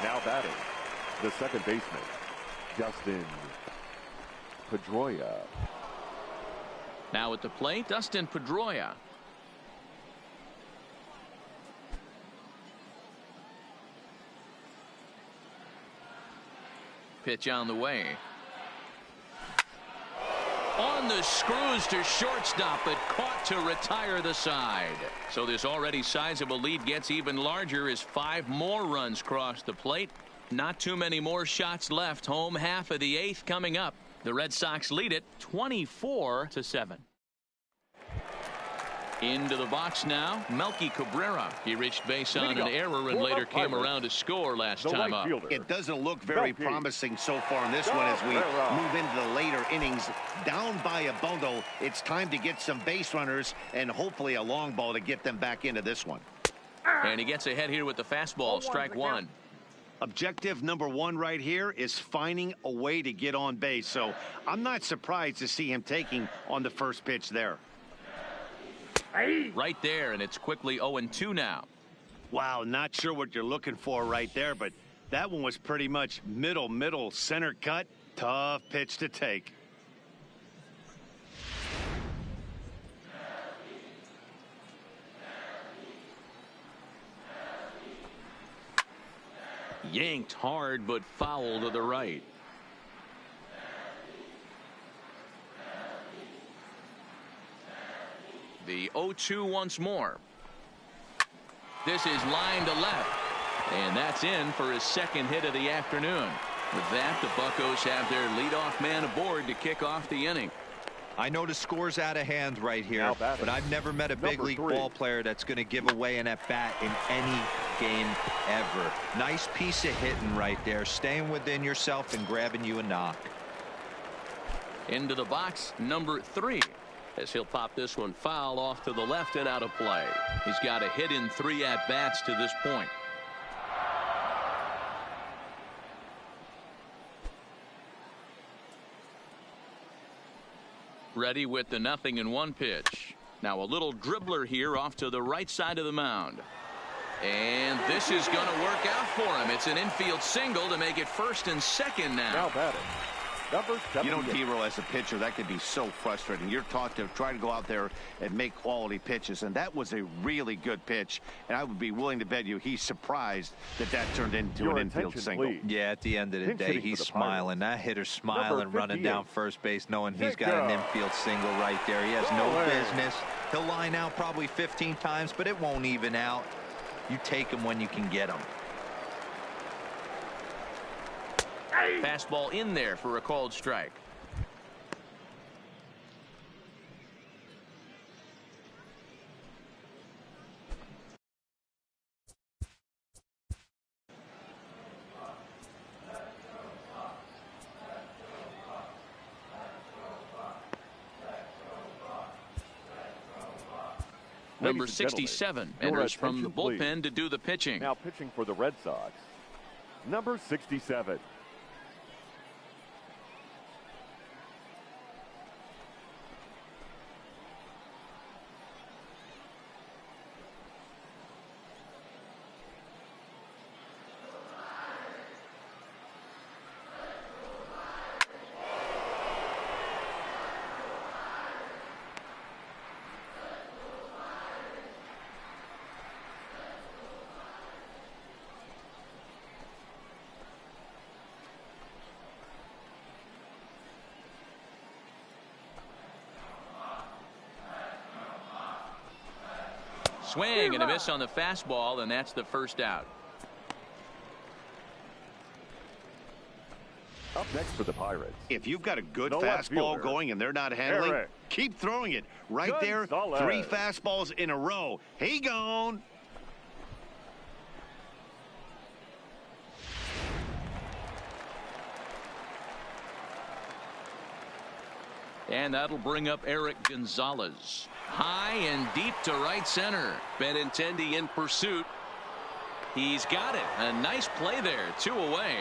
Now batting. The second baseman, Dustin Pedroia. Now at the plate, Dustin Pedroia. Pitch on the way. On the screws to shortstop, but caught to retire the side. So this already sizable lead gets even larger as 5 more runs cross the plate. Not too many more shots left. Home half of the 8th coming up. The Red Sox lead it 24-7. Into the box now, Melky Cabrera. He reached base on an error and later came around to score last time up. It doesn't look very Melky promising so far in this one as we move into the later innings. Down by a bundle, it's time to get some base runners and hopefully a long ball to get them back into this one. And he gets ahead here with the fastball. Strike one. Objective number 1 right here is finding a way to get on base. So I'm not surprised to see him taking on the first pitch there. Right there, and it's quickly 0-2 now. Wow, not sure what you're looking for right there, but that one was pretty much middle, center cut. Tough pitch to take. Yanked hard, but foul to the right. The 0-2 once more. This is line to left. And that's in for his second hit of the afternoon. With that, the Buccos have their leadoff man aboard to kick off the inning. I know the score's out of hand right here, Now batting. but I've never met a big Number league 3. ball player that's going to give away an at-bat in any game ever. Nice piece of hitting right there, staying within yourself and grabbing you a knock. Into the box, number 3. As he'll pop this one foul off to the left and out of play. He's got a hit in 3 at-bats to this point. Ready with the 0-1 pitch. Now a little dribbler here off to the right side of the mound. And this is going to work out for him. It's an infield single to make it first and second now. Now batting. Number 78. You know, T-Row, as a pitcher, that could be so frustrating. You're taught to try to go out there and make quality pitches, and that was a really good pitch. And I would be willing to bet you he's surprised that that turned into Your an infield attention, single. please. Yeah, at the end of the Pinch day, hitting he's for the smiling. Pirates. That hitter's smiling, Number running 58. down first base, knowing he's got Jacob. an infield single right there. He has no Going. business. He'll line out probably 15 times, but it won't even out. You take him when you can get him. Fastball in there for a called strike. Number Ladies and gentlemen, 67 your enters from the attention, bullpen please. to do the pitching. Now pitching for the Red Sox, number 67. Swing and a miss on the fastball, and that's the first out. Up next for the Pirates, If you've got a good The left fastball fielder, going and they're not handling, Eric keep throwing it. Right there, Gonzalez. 3 fastballs in a row. He gone. And that'll bring up Eric Gonzalez. High and deep to right center. Benintendi in pursuit. He's got it. A nice play there. 2 away.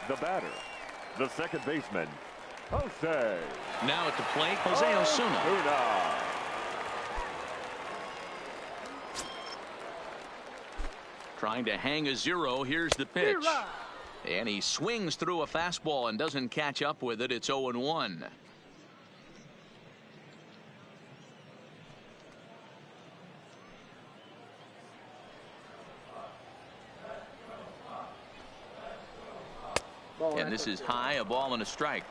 the batter, the second baseman, Jose. Now at the plate, Jose Osuna. Trying to hang a 0. Here's the pitch. And he swings through a fastball and doesn't catch up with it. It's 0-1. And this is high, a ball and a strike.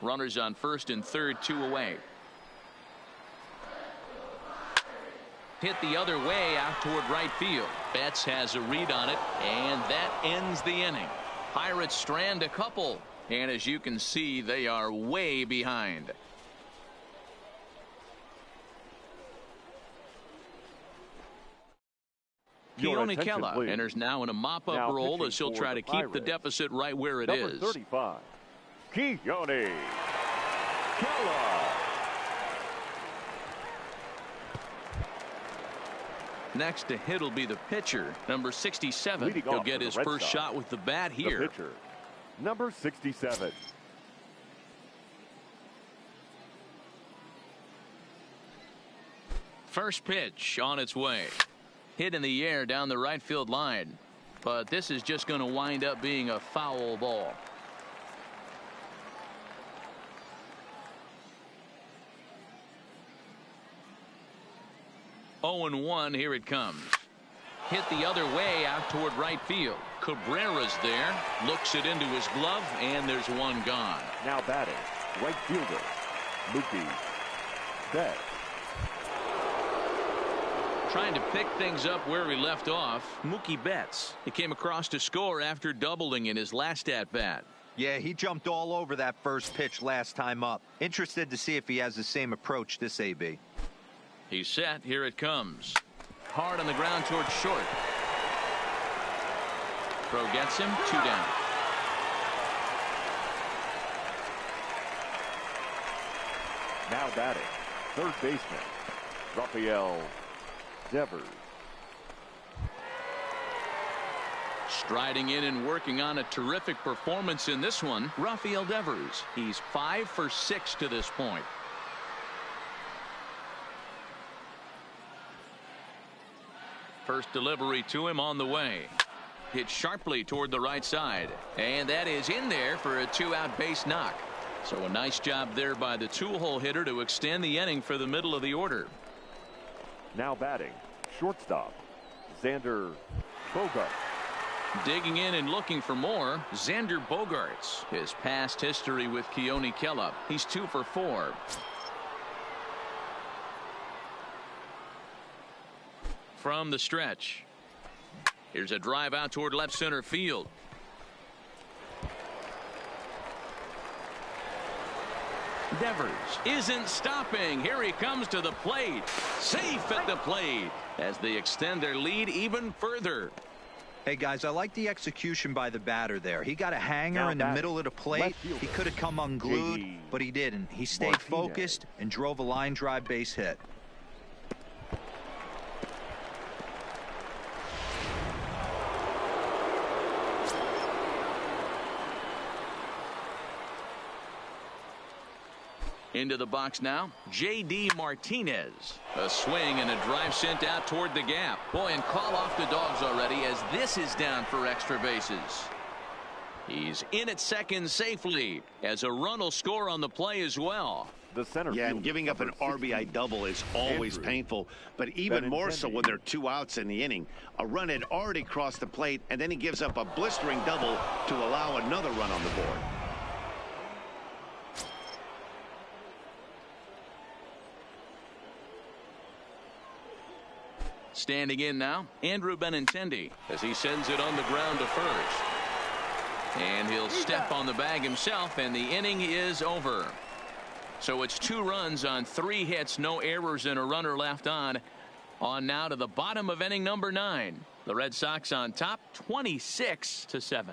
Runners on first and third, 2 away. Hit the other way out toward right field. Betts has a read on it, and that ends the inning. Pirates strand a couple, and as you can see, they are way behind. Keone Kela enters now in a mop-up role as he'll try to keep the deficit right where it is. Number 35, Keone Kela. Next to hit will be the pitcher, number 67. Leading He'll off get for his the Red first Sox, shot with the bat The here. pitcher, number 67. First pitch on its way. Hit in the air down the right field line. But this is just going to wind up being a foul ball. Oh and 1, here it comes. Hit the other way out toward right field. Cabrera's there. Looks it into his glove, and there's one gone. Now batting, right fielder, Mookie Betts. Trying to pick things up where he left off, Mookie Betts. He came across to score after doubling in his last at-bat. Yeah, he jumped all over that first pitch last time up. Interested to see if he has the same approach this AB. He's set. Here it comes. Hard on the ground towards short. Throw gets him. 2 down. Now batting, third baseman, Rafael Devers. Striding in and working on a terrific performance in this one, Rafael Devers. He's 5 for 6 to this point. First delivery to him on the way. Hit sharply toward the right side. And that is in there for a 2-out base knock. So a nice job there by the 2-hole hitter to extend the inning for the middle of the order. Now batting, shortstop, Xander Bogaerts. Digging in and looking for more, Xander Bogaerts. His past history with Keone Kela. He's 2 for 4. From the stretch. Here's a drive out toward left center field. Devers isn't stopping. Here he comes to the plate. Safe at the plate as they extend their lead even further. Hey, guys, I like the execution by the batter there. He got a hanger in the middle of the plate. He could have come unglued, but he didn't. He stayed focused and drove a line drive base hit. Into the box now, J.D. Martinez. A swing and a drive sent out toward the gap. Boy, and call off the Dogs already as this is down for extra bases. He's in at second safely as a run will score on the play as well. The center yeah, field, and giving up an RBI double is always painful, but even more so when there are 2 outs in the inning. A run had already crossed the plate, and then he gives up a blistering double to allow another run on the board. Standing in now, Andrew Benintendi as he sends it on the ground to first. And he'll step on the bag himself, and the inning is over. So it's 2 runs on 3 hits, no errors, and a runner left on. On now to the bottom of inning number 9. The Red Sox on top, 26-7.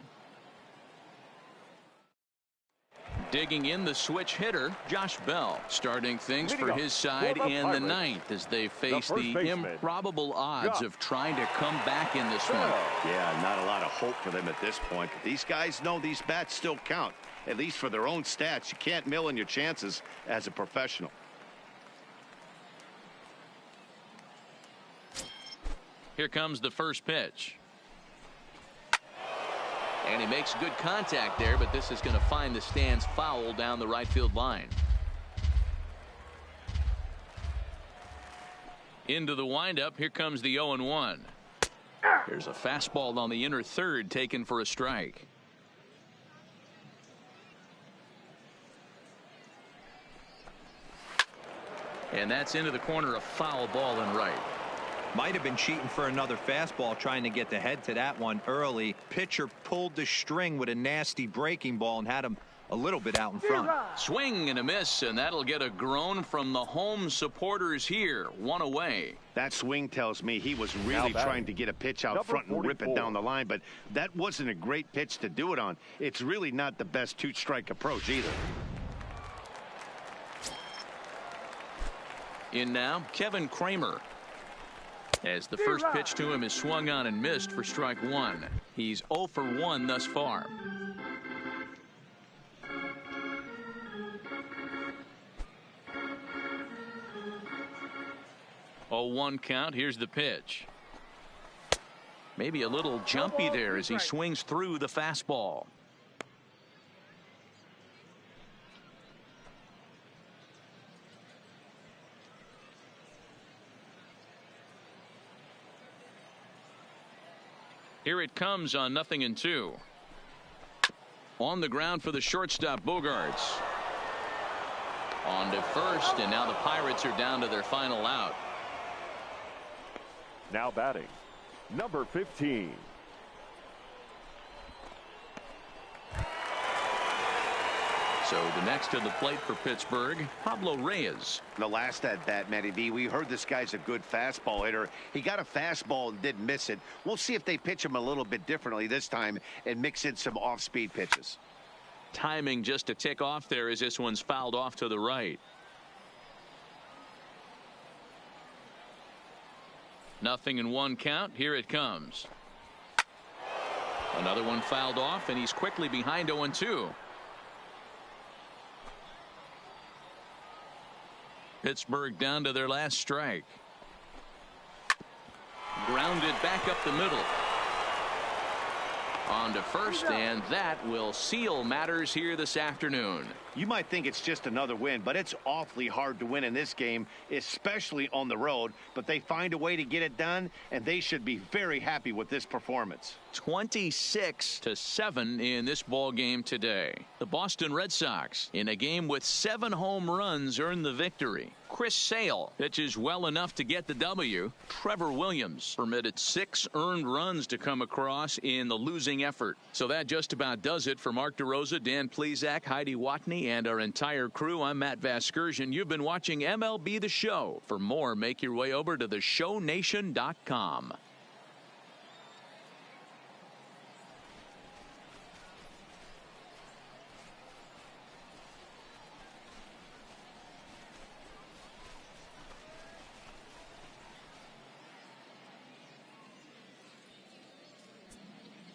Digging in the switch hitter, Josh Bell, starting things for his side in the 9th as they face the improbable odds of trying to come back in this one. Yeah, not a lot of hope for them at this point. But these guys know these bats still count, at least for their own stats. You can't mill in your chances as a professional. Here comes the first pitch. And he makes good contact there, but this is going to find the stands foul down the right field line. Into the windup, here comes the 0-1. There's a fastball on the inner third taken for a strike. And that's into the corner, a foul ball and right. Might have been cheating for another fastball, trying to get the head to that one early. Pitcher pulled the string with a nasty breaking ball and had him a little bit out in front. Swing and a miss, and that'll get a groan from the home supporters here. 1 away. That swing tells me he was really trying to get a pitch out front and rip it down the line, but that wasn't a great pitch to do it on. It's really not the best 2-strike approach either. In now, Kevin Kramer. As the first pitch to him is swung on and missed for strike 1. He's 0 for 1 thus far. Oh, 1 count. Here's the pitch. Maybe a little jumpy there as he swings through the fastball. Here it comes on 0-2. On the ground for the shortstop, Bogarts. On to first, and now the Pirates are down to their final out. Now batting, number 15. So the next to the plate for Pittsburgh, Pablo Reyes. The last at bat, Matty V, we heard this guy's a good fastball hitter. He got a fastball and didn't miss it. We'll see if they pitch him a little bit differently this time and mix in some off-speed pitches. Timing just to tick off there as this one's fouled off to the right. 0-1 count. Here it comes. Another one fouled off, and he's quickly behind 0-2. Pittsburgh down to their last strike. Grounded back up the middle. On to first, and that will seal matters here this afternoon. You might think it's just another win, but it's awfully hard to win in this game, especially on the road. But they find a way to get it done, and they should be very happy with this performance. 26-7 in this ball game today. The Boston Red Sox, in a game with 7 home runs, earned the victory. Chris Sale pitches well enough to get the W. Trevor Williams permitted 6 earned runs to come across in the losing effort. So that just about does it for Mark DeRosa, Dan Plesac, Heidi Watney, and our entire crew. I'm Matt Vasgersian. You've been watching MLB The Show. For more, make your way over to theshownation.com.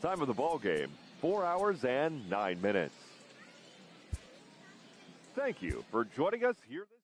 Time of the ball game, 4 hours and 9 minutes. Thank you for joining us here this